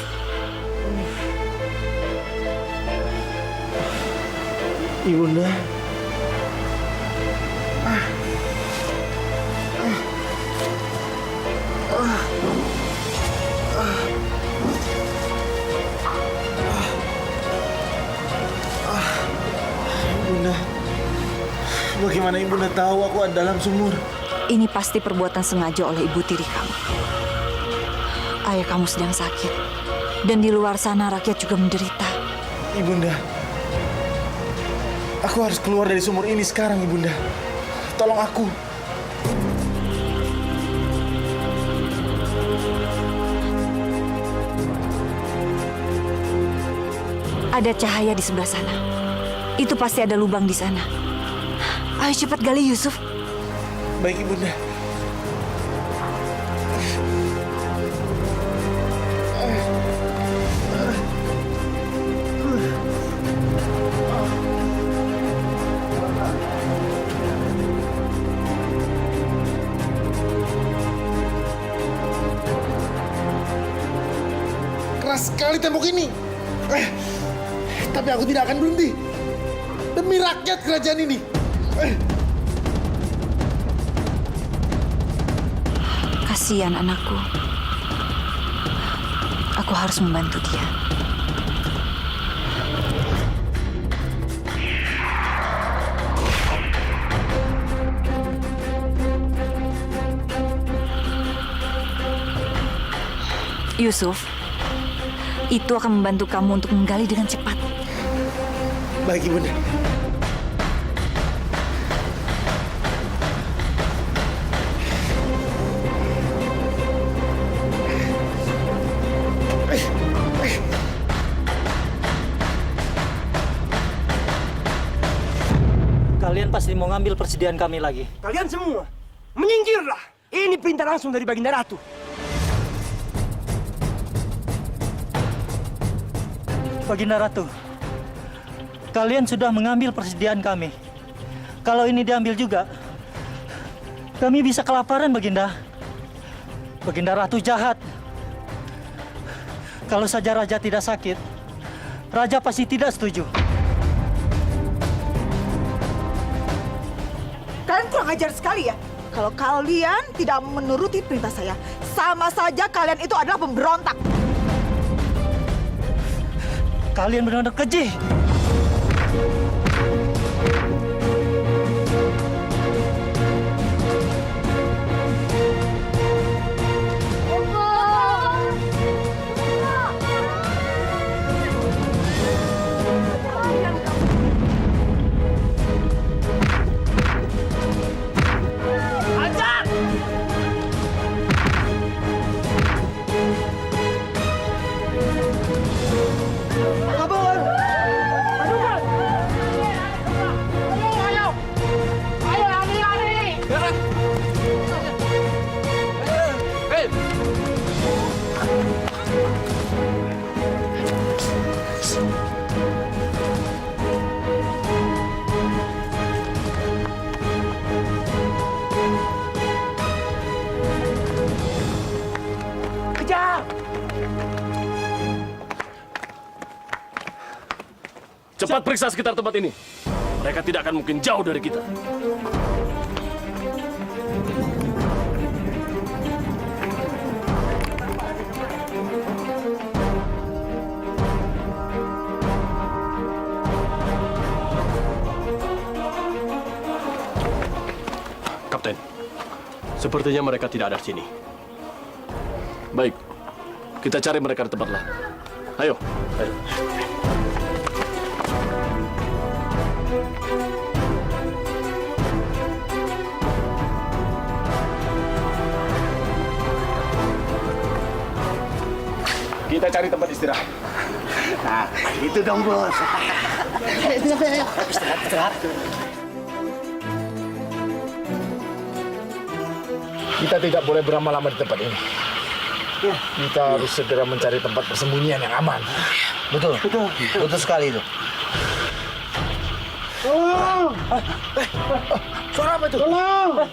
Ibunda. Ibunda, bagaimana Ibunda tahu aku ada dalam sumur? ini pasti perbuatan sengaja oleh ibu tiri kamu. Ayah kamu sedang sakit. Dan di luar sana rakyat juga menderita. Ibunda, aku harus keluar dari sumur ini sekarang, Ibunda. Tolong aku. Ada cahaya di sebelah sana. Itu pasti ada lubang di sana. Ayo cepat gali, Yusuf. Baik, Ibunda. Keras sekali tembok ini. Tapi aku tidak akan berhenti. Demi rakyat kerajaan ini. Kasihan anakku. Aku harus membantu dia. Yusuf, itu akan membantu kamu untuk menggali dengan cepat. Baik, Ibunda. Kalian pasti mau ngambil persediaan kami lagi. Kalian semua, menyingkirlah. Ini perintah langsung dari Baginda Ratu. Baginda Ratu, kalian sudah mengambil persediaan kami. Kalau ini diambil juga, kami bisa kelaparan, Baginda. Baginda Ratu jahat. Kalau saja Raja tidak sakit, Raja pasti tidak setuju. Kalian kurang ajar sekali ya. Kalau kalian tidak menuruti perintah saya, sama saja kalian itu adalah pemberontak. Kalian benar-benar keji. Raja! Cepat periksa sekitar tempat ini. Mereka tidak akan mungkin jauh dari kita. Kapten, sepertinya mereka tidak ada di sini. Baik, kita cari mereka di tempat lain. Ayo, ayo. Kita cari tempat istirahat. Nah, itu dong, Bos. Istirahat. Kita tidak boleh berlama-lama di tempat ini. Kita harus segera mencari tempat persembunyian yang aman. Betul sekali itu. Tolong! Suara apa itu? Tolong!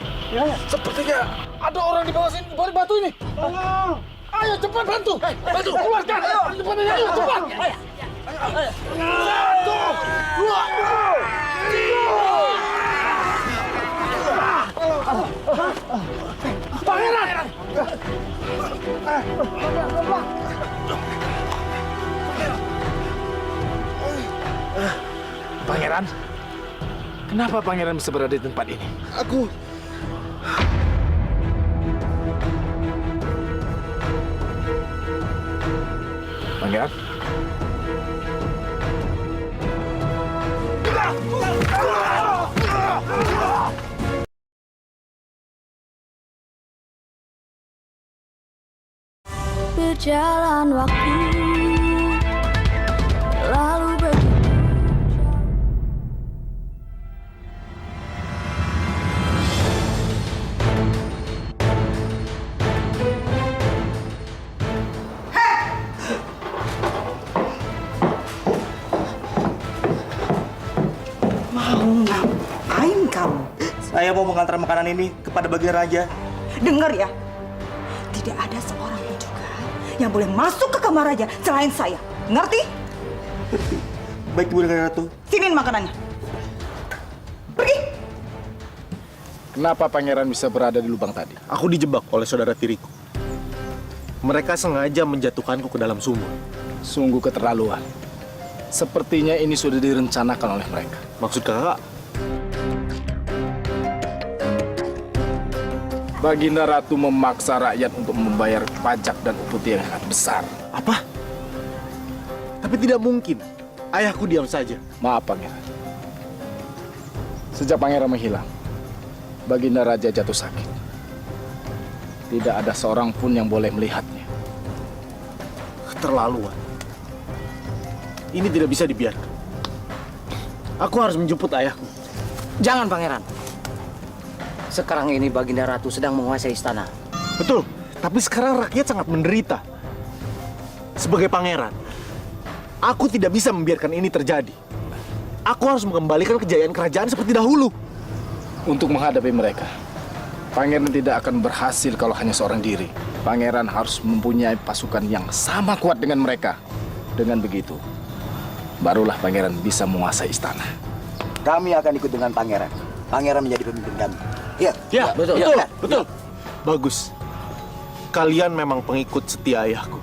Sepertinya ada orang di bawah sini, di bawah batu ini. Tolong! Ayo cepat bantu! Bantu keluarkan! Ayo cepat! Ayo cepat! Satu, dua, Pangeran! Pangeran? Kenapa Pangeran bisa berada di tempat ini? Aku... Pangeran? Berjalan waktu lalu begitu Mau ngapain kamu? Saya mau mengantar makanan ini kepada baginda raja. Dengar ya, tidak ada seorang pun juga yang boleh masuk ke kamar raja selain saya. Ngerti? Baik, Ibu Ratu. Siniin makanannya. Pergi. Kenapa Pangeran bisa berada di lubang tadi? Aku dijebak oleh saudara tiriku. Mereka sengaja menjatuhkanku ke dalam sumur. Sungguh keterlaluan. Sepertinya ini sudah direncanakan oleh mereka. Maksud kakak? Baginda Ratu memaksa rakyat untuk membayar pajak dan upeti yang sangat besar. Apa? Tapi tidak mungkin. Ayahku diam saja. Maaf, Pangeran. Sejak Pangeran menghilang, Baginda Raja jatuh sakit. Tidak ada seorang pun yang boleh melihatnya. Keterlaluan. Ini tidak bisa dibiarkan. Aku harus menjemput ayahku. Jangan, Pangeran. Sekarang ini Baginda Ratu sedang menguasai istana. Betul, tapi sekarang rakyat sangat menderita. Sebagai pangeran, aku tidak bisa membiarkan ini terjadi. Aku harus mengembalikan kejayaan kerajaan seperti dahulu. Untuk menghadapi mereka, Pangeran tidak akan berhasil kalau hanya seorang diri. Pangeran harus mempunyai pasukan yang sama kuat dengan mereka. Dengan begitu, barulah Pangeran bisa menguasai istana. Kami akan ikut dengan Pangeran. Pangeran menjadi pemimpin kami. Ya, betul. Ya. Betul. Bagus. Kalian memang pengikut setia ayahku.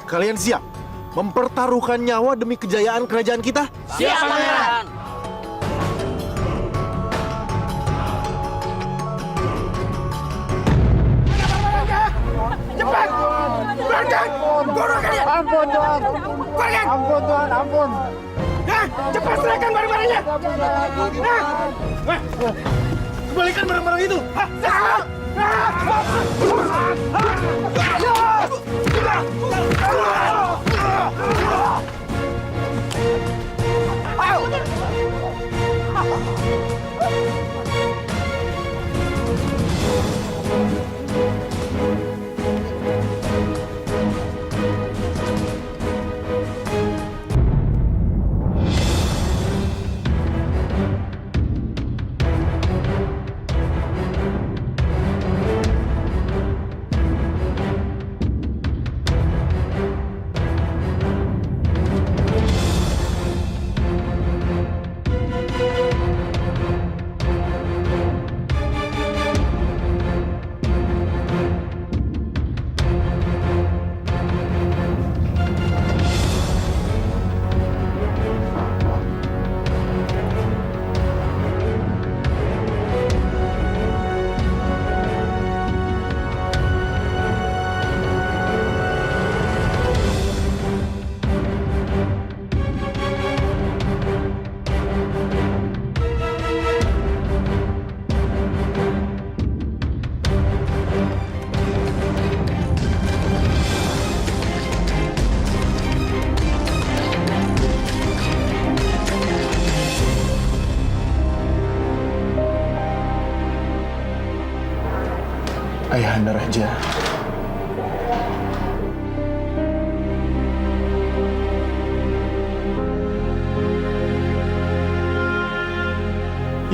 Kalian siap mempertaruhkan nyawa demi kejayaan kerajaan kita? Siap, Pangeran! Cepat! Keluarkan! Bunuh kalian! Ampun, Tuhan! Keluarkan! Ampun, Tuhan, ampun! Cepat serahkan barang-barangnya! Kembalikan barang-barang itu! Raja.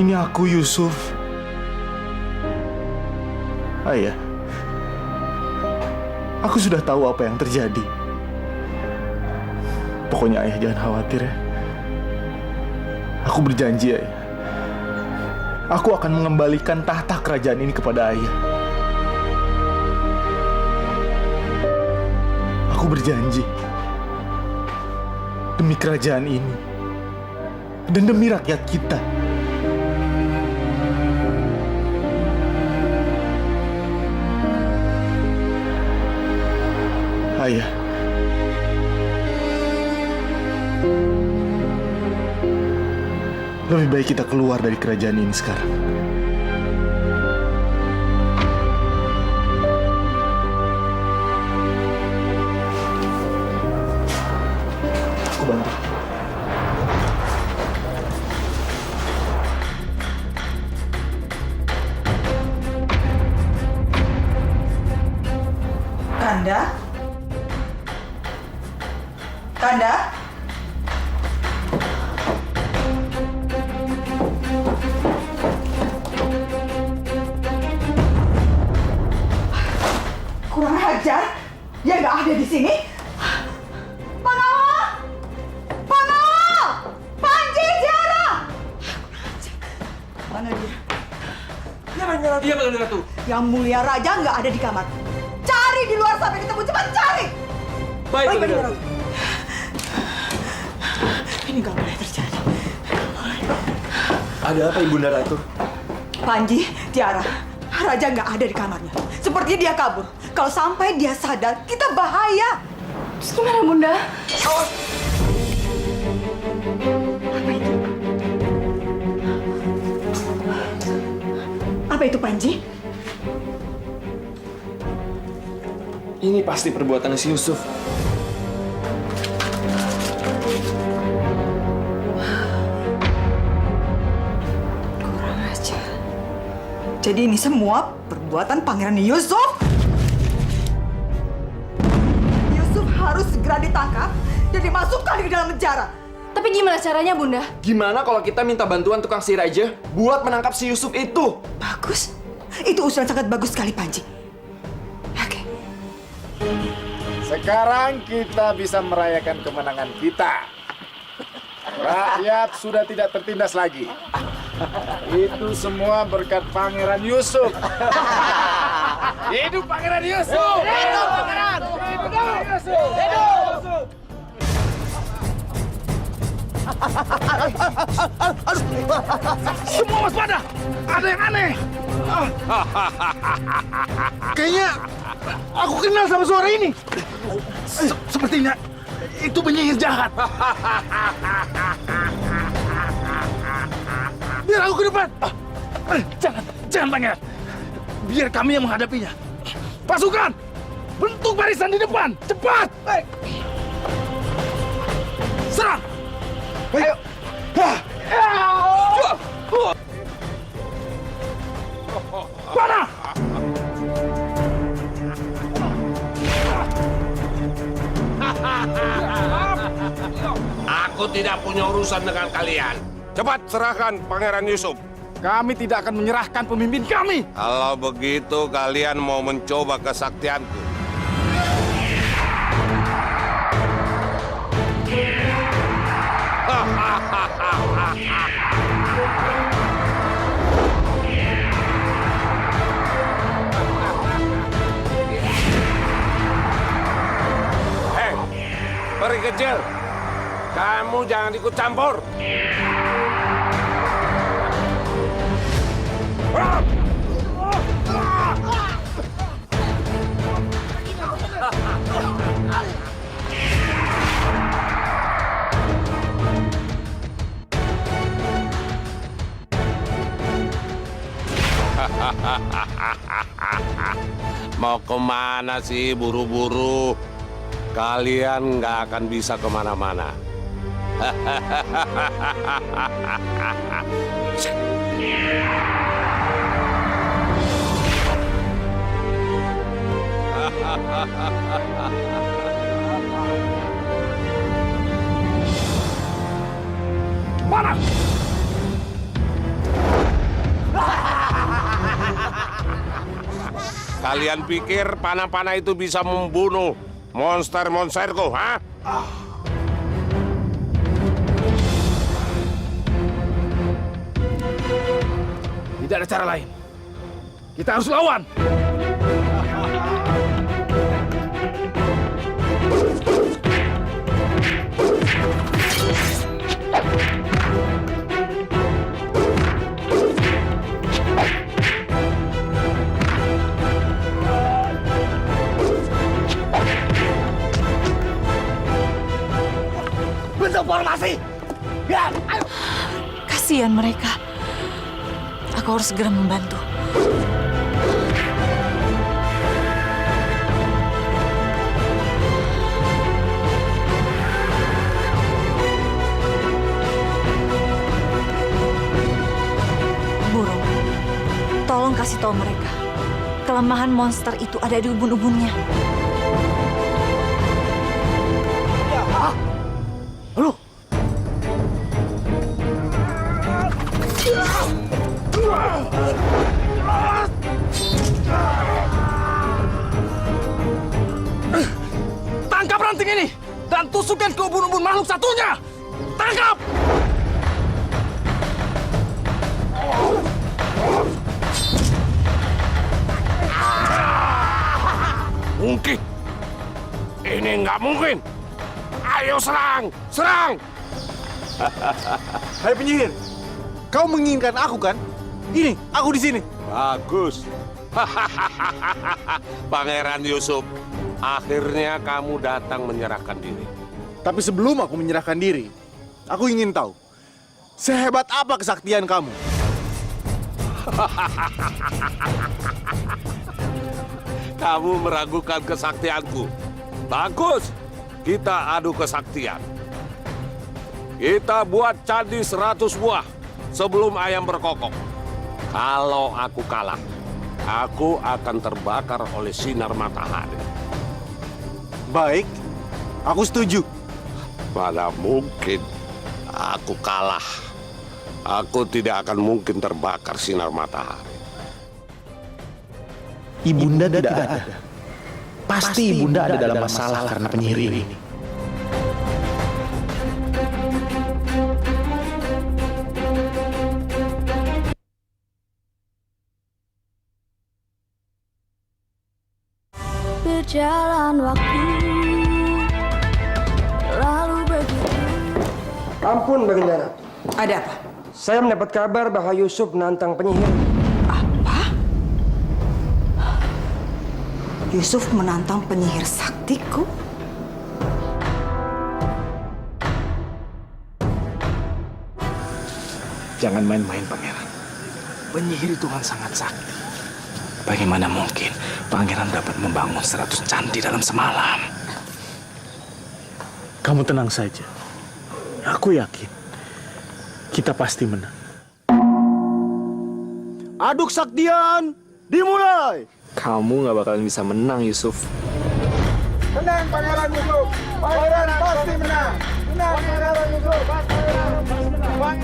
Ini aku, Yusuf. Ayah, aku sudah tahu apa yang terjadi. Pokoknya ayah jangan khawatir ya. Aku berjanji, ayah. Aku akan mengembalikan tahta kerajaan ini kepada ayah. Aku berjanji. Demi kerajaan ini. Dan demi rakyat kita. Ayah. Lebih baik kita keluar dari kerajaan ini sekarang. Aku bantu. Kanda? Kanda? Kurang ajar, dia nggak ada di sini. Pengawal! Pengawal! Panji, Tiara! Mana dia? Iya, Bang Ratu. Yang mulia raja nggak ada di kamar. Cari di luar sampai ketemu, cepat cari! Baik, Bang Bang Ratu. Ini nggak boleh terjadi. Ada apa, Ibunda Ratu? Panji, Tiara, raja nggak ada di kamarnya. Sepertinya dia kabur. Kalau sampai dia sadar, kita bahaya. Terus gimana, Bunda? Apa itu? Apa itu, Panji? Ini pasti perbuatan si Yusuf. Kurang ajar. Jadi ini semua perbuatan Pangeran Yusuf? Yusuf harus segera ditangkap dan dimasukkan ke dalam penjara. Tapi gimana caranya, Bunda? Gimana kalau kita minta bantuan tukang sihir aja buat menangkap si Yusuf itu? Bagus. Itu usulan sangat bagus sekali, Panji. Sekarang kita bisa merayakan kemenangan kita. Rakyat sudah tidak tertindas lagi. Itu semua berkat Pangeran Yusuf. Hidup Pangeran Yusuf! Hidup Pangeran! Hidup Pangeran Yusuf! Hidup! Semua waspada! Ada yang aneh! Kayaknya aku kenal sama suara ini. Sepertinya itu penyihir jahat. Biar aku ke depan. Jangan Pangeran. Biar kami yang menghadapinya. Pasukan, bentuk barisan di depan. Cepat! Serang! Ayo! Panah! Aku tidak punya urusan dengan kalian. Cepat serahkan Pangeran Yusuf. Kami tidak akan menyerahkan pemimpin kami. Kalau begitu kalian mau mencoba kesaktianku. Hei, peri kecil. Kamu jangan ikut campur. Mau kemana sih buru-buru? Kalian nggak akan bisa kemana-mana. Mana? Kalian pikir panah-panah itu bisa membunuh monster-monsterku, ha? Tidak ada cara lain. Kita harus lawan. Bentuk formasi. Ya, ayo. Kasihan mereka. Aku harus segera membantu. Burung, tolong kasih tahu mereka. Kelemahan monster itu ada di ubun-ubunnya. Halo. Tangkap ranting ini dan tusukkan ke ubun-ubun makhluk satunya. Tangkap! Mungkin. Ini nggak mungkin. Ayo serang! Serang! Hai penyihir, kau menginginkan aku kan? Ini, aku di sini. Bagus. Pangeran Yusuf, akhirnya kamu datang menyerahkan diri. Tapi sebelum aku menyerahkan diri, aku ingin tahu, sehebat apa kesaktian kamu? Kamu meragukan kesaktianku. Bagus, kita adu kesaktian. Kita buat candi 100 buah sebelum ayam berkokok. Kalau aku kalah, aku akan terbakar oleh sinar matahari. Baik, aku setuju. Mana mungkin aku kalah. Aku tidak akan mungkin terbakar sinar matahari. Ibunda tidak ada. Pasti Ibunda ada dalam masalah karena penyihir ini. Berjalan waktu lalu begitu. Ampun, Baginda. Ada apa? Saya mendapat kabar bahwa Yusuf menantang penyihir. Apa? Yusuf menantang penyihir saktiku? Jangan main-main, Pangeran. Penyihir itu kan sangat sakti. Bagaimana mungkin Pangeran dapat membangun 100 candi dalam semalam? Kamu tenang saja. Aku yakin kita pasti menang. Adu kesaktian dimulai. Kamu nggak bakalan bisa menang, Yusuf. Menang Pangeran Yusuf. Pangeran pasti menang. Menang Pangeran Yusuf. Pangeran pasti menang.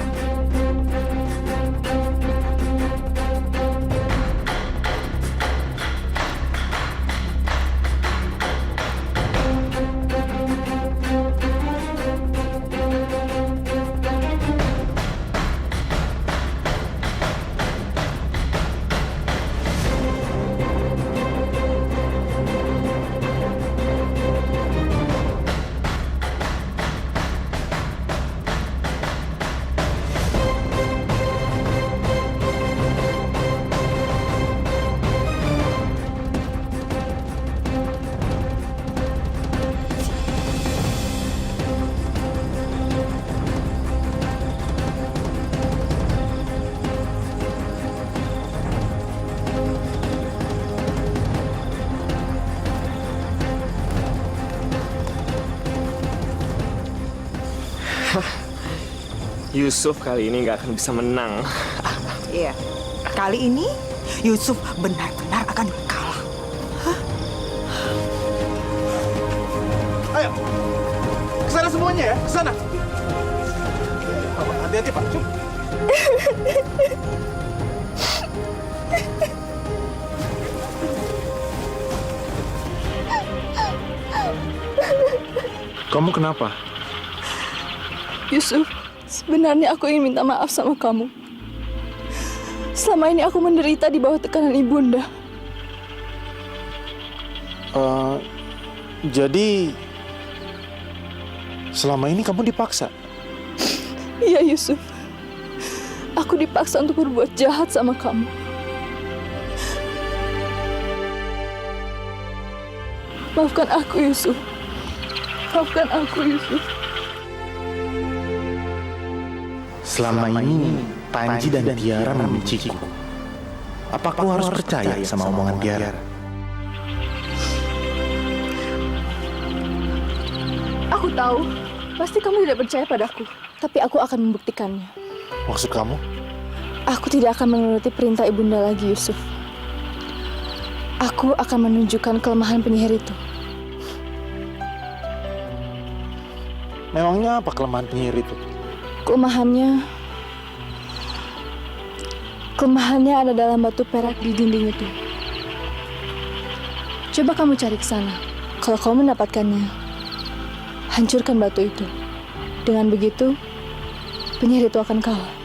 Yusuf kali ini nggak akan bisa menang. Iya, kali ini Yusuf benar-benar akan kalah. Hah? semuanya ya, ke sana. Hati-hati, Pak. Kamu kenapa? Yusuf, sebenarnya aku ingin minta maaf sama kamu. Selama ini aku menderita di bawah tekanan ibunda. Jadi selama ini kamu dipaksa? Iya Yusuf, aku dipaksa untuk berbuat jahat sama kamu. Maafkan aku Yusuf. Maafkan aku Yusuf. Selama ini Panji dan Tiara membenciku. Apa aku harus percaya sama omongan Tiara? Aku tahu, pasti kamu tidak percaya padaku. Tapi aku akan membuktikannya. Maksud kamu? Aku tidak akan menuruti perintah ibunda lagi, Yusuf. Aku akan menunjukkan kelemahan penyihir itu. Memangnya apa kelemahan penyihir itu? Kelemahannya ada dalam batu perak di dinding itu. Coba kamu cari ke sana. Kalau kamu mendapatkannya, hancurkan batu itu. Dengan begitu, penyihir itu akan kalah.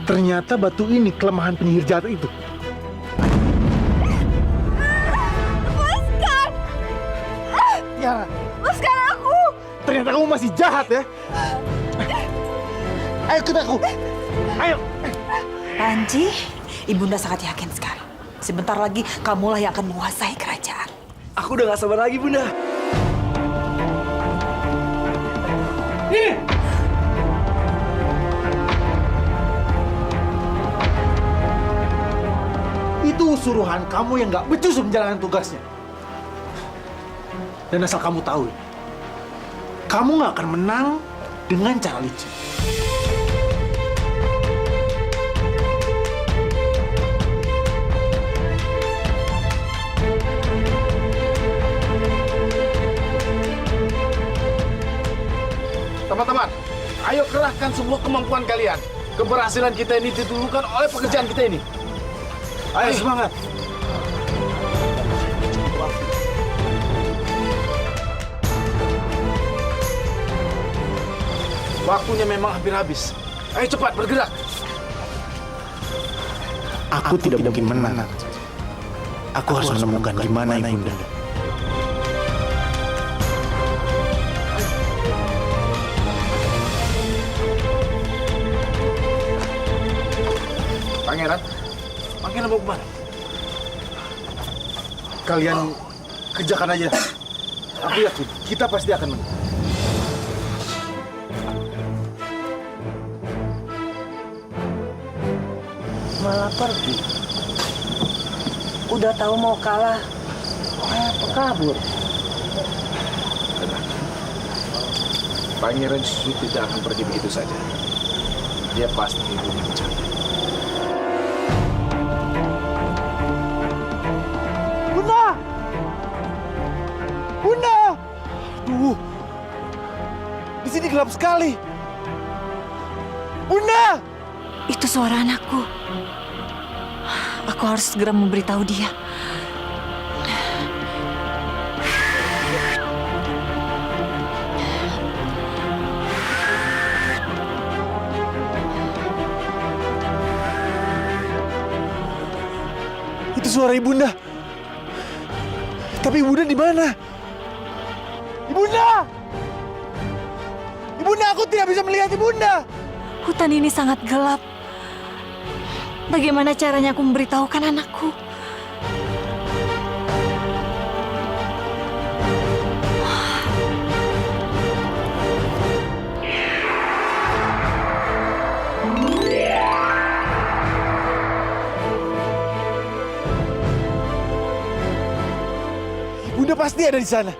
Ternyata batu ini kelemahan penyihir jahat itu. Lepaskan! Tiara, Lepaskan aku! ternyata kamu masih jahat ya. Ayo ikut aku. Ayo. Panji, ibunda sangat yakin sekali. Sebentar lagi kamulah yang akan menguasai kerajaan. Aku udah gak sabar lagi, Bunda. Ini. Itu suruhan kamu yang gak becus menjalankan tugasnya. Dan asal kamu tahu, kamu gak akan menang dengan cara licik. Teman-teman, ayo kerahkan semua kemampuan kalian. Keberhasilan kita ini ditentukan oleh pekerjaan kita ini. Ayo semangat. Waktunya memang hampir habis. Ayo cepat bergerak. Aku tidak mungkin menang. Aku harus menemukan di mana ibunda. Pangeran, Pangeran mau kemana? Kalian kerjakan aja. Aku yakin kita pasti akan menang. Malah pergi. Udah tahu mau kalah, kabur. Pangeran Yusuf tidak akan pergi begitu saja. Dia pasti punya rencana. Bunda! Bunda! Aduh. Di sini gelap sekali. Bunda! Itu suara anakku. Aku harus segera memberitahu dia. Itu suara ibunda. Tapi ibunda di mana? Ibunda! Ibunda, aku tidak bisa melihat ibunda. Hutan ini sangat gelap. Bagaimana caranya aku memberitahukan anakku? Bunda pasti ada di sana.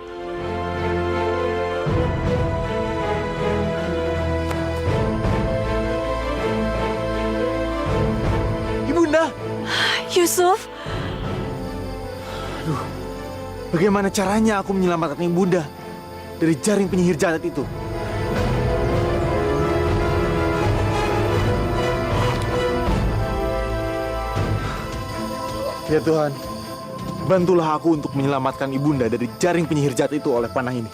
Ibunda. Yusuf. Aduh, bagaimana caranya aku menyelamatkan Ibunda dari jaring penyihir jahat itu? Ya Tuhan, bantulah aku untuk menyelamatkan Ibunda dari jaring penyihir jahat itu oleh panah ini.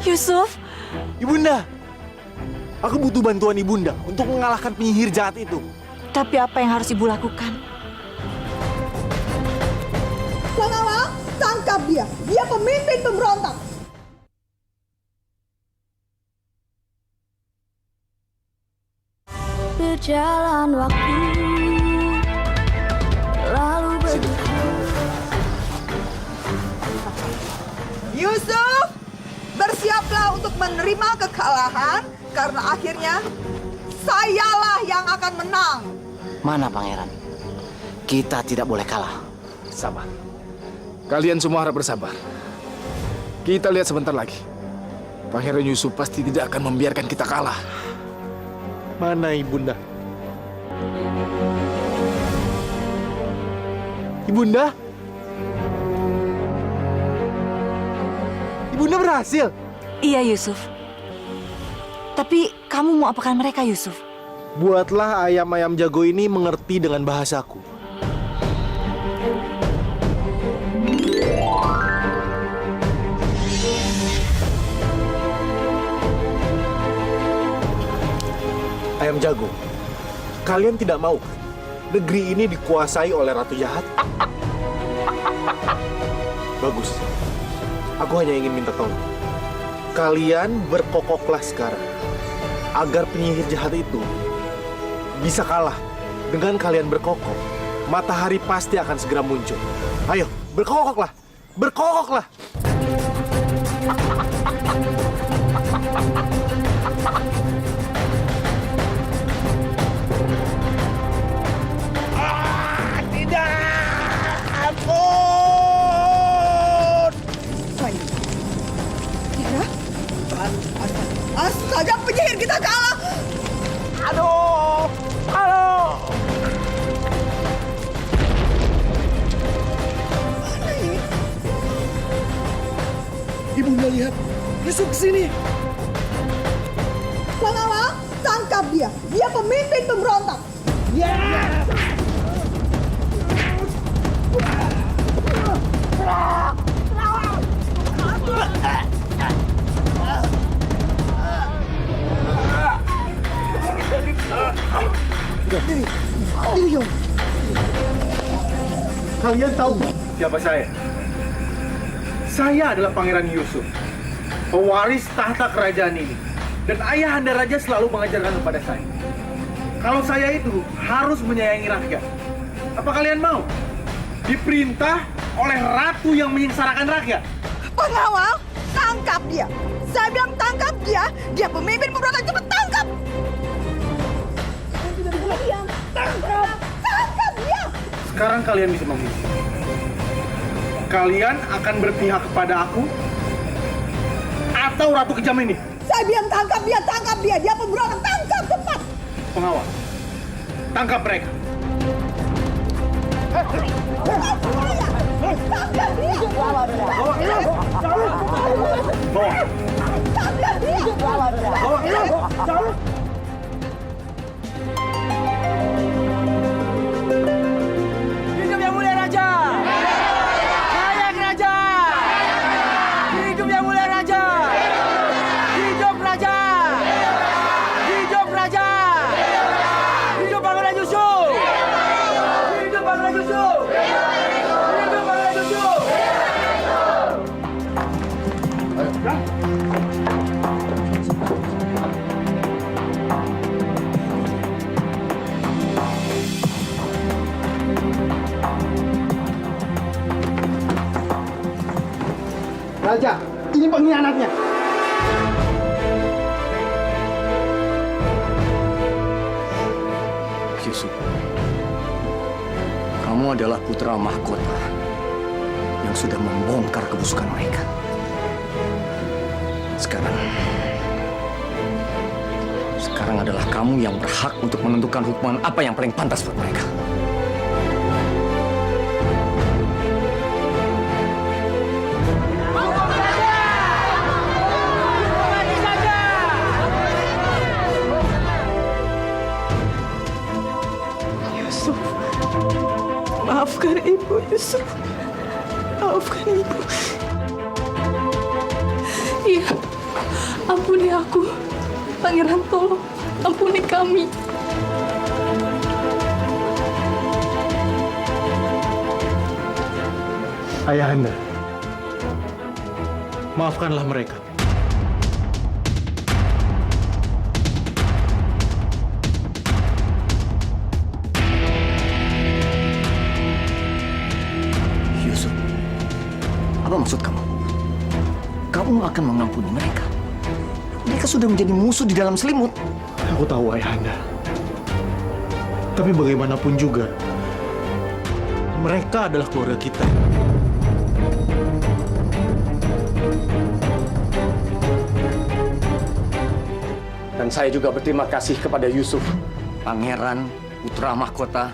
Yusuf. Ibunda, aku butuh bantuan Ibunda untuk mengalahkan penyihir jahat itu. Tapi apa yang harus ibu lakukan? Pengawal, tangkap dia. Dia pemimpin pemberontak. Berjalan waktu lalu Yusuf, bersiaplah untuk menerima kekalahan karena akhirnya sayalah yang akan menang. Mana pangeran? Kita tidak boleh kalah. Sabar. Kalian semua harap bersabar. Kita lihat sebentar lagi. Pangeran Yusuf pasti tidak akan membiarkan kita kalah. Mana Ibunda? Ibunda? Ibunda berhasil? Iya, Yusuf. Tapi kamu mau apakan mereka, Yusuf? Buatlah ayam-ayam jago ini mengerti dengan bahasaku. Ayam jago, kalian tidak mau negeri ini dikuasai oleh ratu jahat? Bagus. Aku hanya ingin minta tolong. Kalian berkokoklah sekarang agar penyihir jahat itu bisa kalah. Dengan kalian berkokok, matahari pasti akan segera muncul. Ayo, berkokoklah. Berkokoklah. Astaga, penyihir kita kalah. Aduh, aduh. Mana ini? Ibunda lihat, Yusuf kesini. Pengawal, tangkap dia. Dia pemimpin pemberontak. Ya. Kalian tahu siapa saya? Saya adalah Pangeran Yusuf, pewaris tahta kerajaan ini. Dan ayahanda raja selalu mengajarkan kepada saya, kalau saya itu harus menyayangi rakyat. Apa kalian mau diperintah oleh ratu yang menyengsarakan rakyat? Pengawal, tangkap dia. Saya bilang tangkap dia. Dia pemimpin pemberontak. Cepat tangkap. Tidak bisa diam. Tangkap. Tangkap dia. Sekarang kalian bisa memilih. Kalian akan berpihak kepada aku atau ratu kejam ini? Saya bilang tangkap dia. Tangkap dia. Dia pemberontak. Tangkap cepat. Pengawal, tangkap mereka. Tangkap dia. Bawa. Tangkap dia. Hidup yang mulia raja! Layak raja! Hidup yang mulia raja! Hidup raja! Hidup raja! Hidup Pangeran Yusuf! Hidup Pangeran Yusuf! Hidup Pangeran Yusuf! Raja, Ini pengkhianatnya. Yusuf, kamu adalah putra mahkota yang sudah membongkar kebusukan mereka. Sekarang adalah kamu yang berhak untuk menentukan hukuman apa yang paling pantas buat mereka. Yusuf, maafkan ibu, Yusuf. Maafkan ibu. Iya, ampuni aku. Pangeran, tolong ampuni kami. Ayahanda, maafkanlah mereka. Yusuf, apa maksud kamu? Kamu akan mengampuni mereka? Mereka sudah menjadi musuh di dalam selimut. Aku tahu, Ayahanda. Tapi bagaimanapun juga, mereka adalah keluarga kita. Dan saya juga berterima kasih kepada Yusuf, Pangeran Putra Mahkota.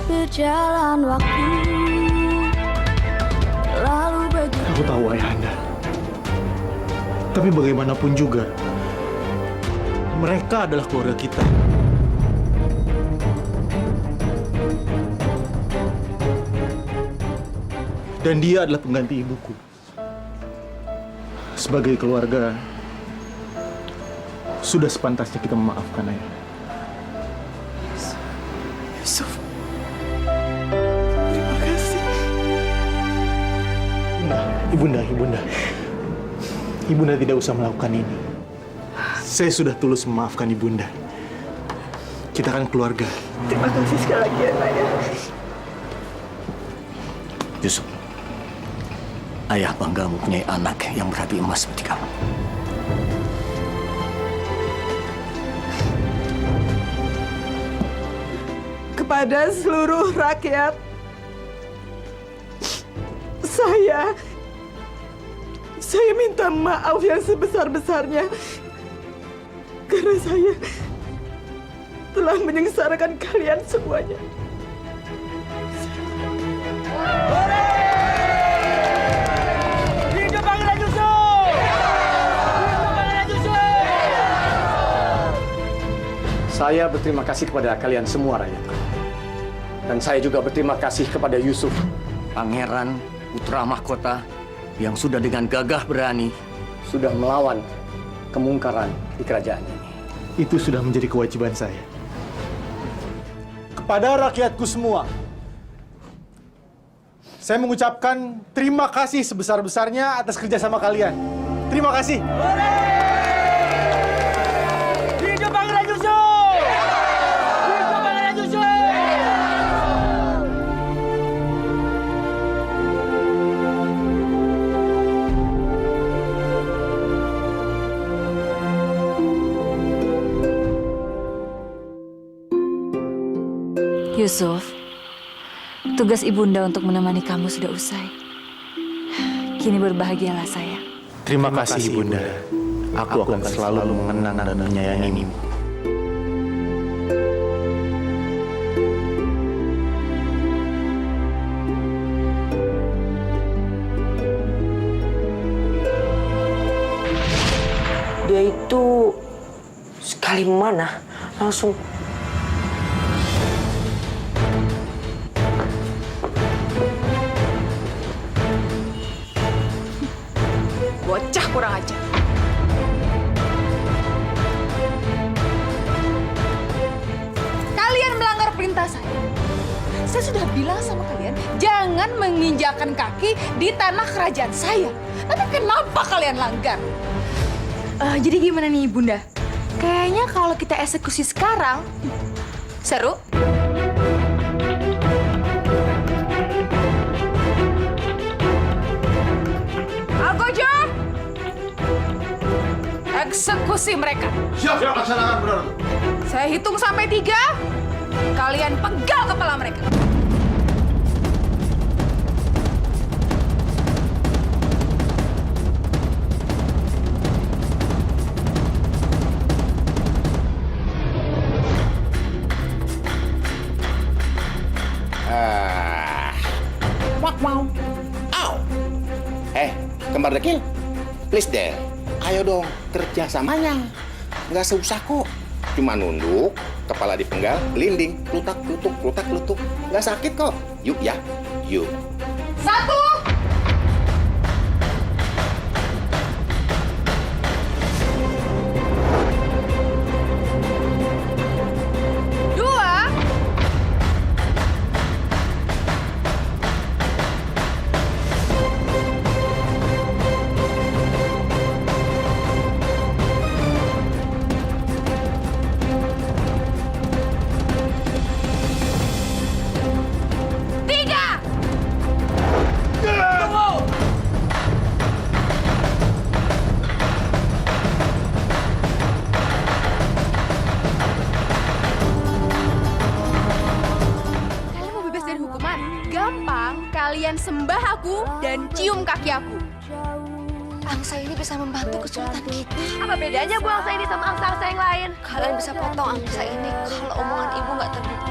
Berjalan waktu lalu begitu. Aku tahu, Ayahanda. Tapi bagaimanapun juga, mereka adalah keluarga kita. Dan dia adalah pengganti ibuku. Sebagai keluarga, sudah sepantasnya kita memaafkan ayah. Yusuf, terima kasih. Ibunda. Ibunda tidak usah melakukan ini. Saya sudah tulus memaafkan Ibunda. Kita kan keluarga. Terima kasih sekali lagi ya, Ayah. Yusuf, ayah bangga mempunyai anak yang berhati emas seperti kamu. Kepada seluruh rakyat, saya minta maaf yang sebesar-besarnya karena saya telah menyengsarakan kalian semuanya. Hidup Pangeran Yusuf! Hidup Pangeran Yusuf! saya berterima kasih kepada kalian semua rakyat. Dan saya juga berterima kasih kepada Yusuf, Pangeran Putra Mahkota yang sudah dengan gagah berani sudah melawan kemungkaran di kerajaan ini. Itu sudah menjadi kewajiban saya. Kepada rakyatku semua, saya mengucapkan terima kasih sebesar-besarnya atas kerjasama kalian. Terima kasih. Hidup Pangeran Yusuf! Hidup Pangeran Yusuf! Yusuf, tugas ibunda untuk menemani kamu sudah usai. Kini berbahagialah saya. Terima kasih, Ibunda. Aku akan selalu mengenang dan menyayangimu. Dia itu sekali mana langsung Bocah kurang ajar. Kalian melanggar perintah saya. Saya sudah bilang sama kalian, jangan menginjakan kaki di tanah kerajaan saya. Tapi kenapa kalian langgar? Jadi gimana nih, Bunda? Kayaknya kalau kita eksekusi sekarang, Seru? eksekusi mereka. Siap, laksanakan, Bunda Ratu. Saya hitung sampai 3, kalian penggal kepala mereka. Wow. Au. Kembar dekil. Please deh. Ayo dong, kerja samanya. Nggak susah kok. Cuma nunduk, kepala dipenggal, linding, lutak, lutuk, lutak, lutuk. Nggak sakit kok. Yuk ya, yuk. 1. Kalian sembah aku dan cium kaki aku. Angsa ini bisa membantu kesulitan kita. Apa bedanya Bu angsa ini sama angsa-angsa yang lain? Kalian bisa potong angsa ini kalau omongan ibu nggak terbukti.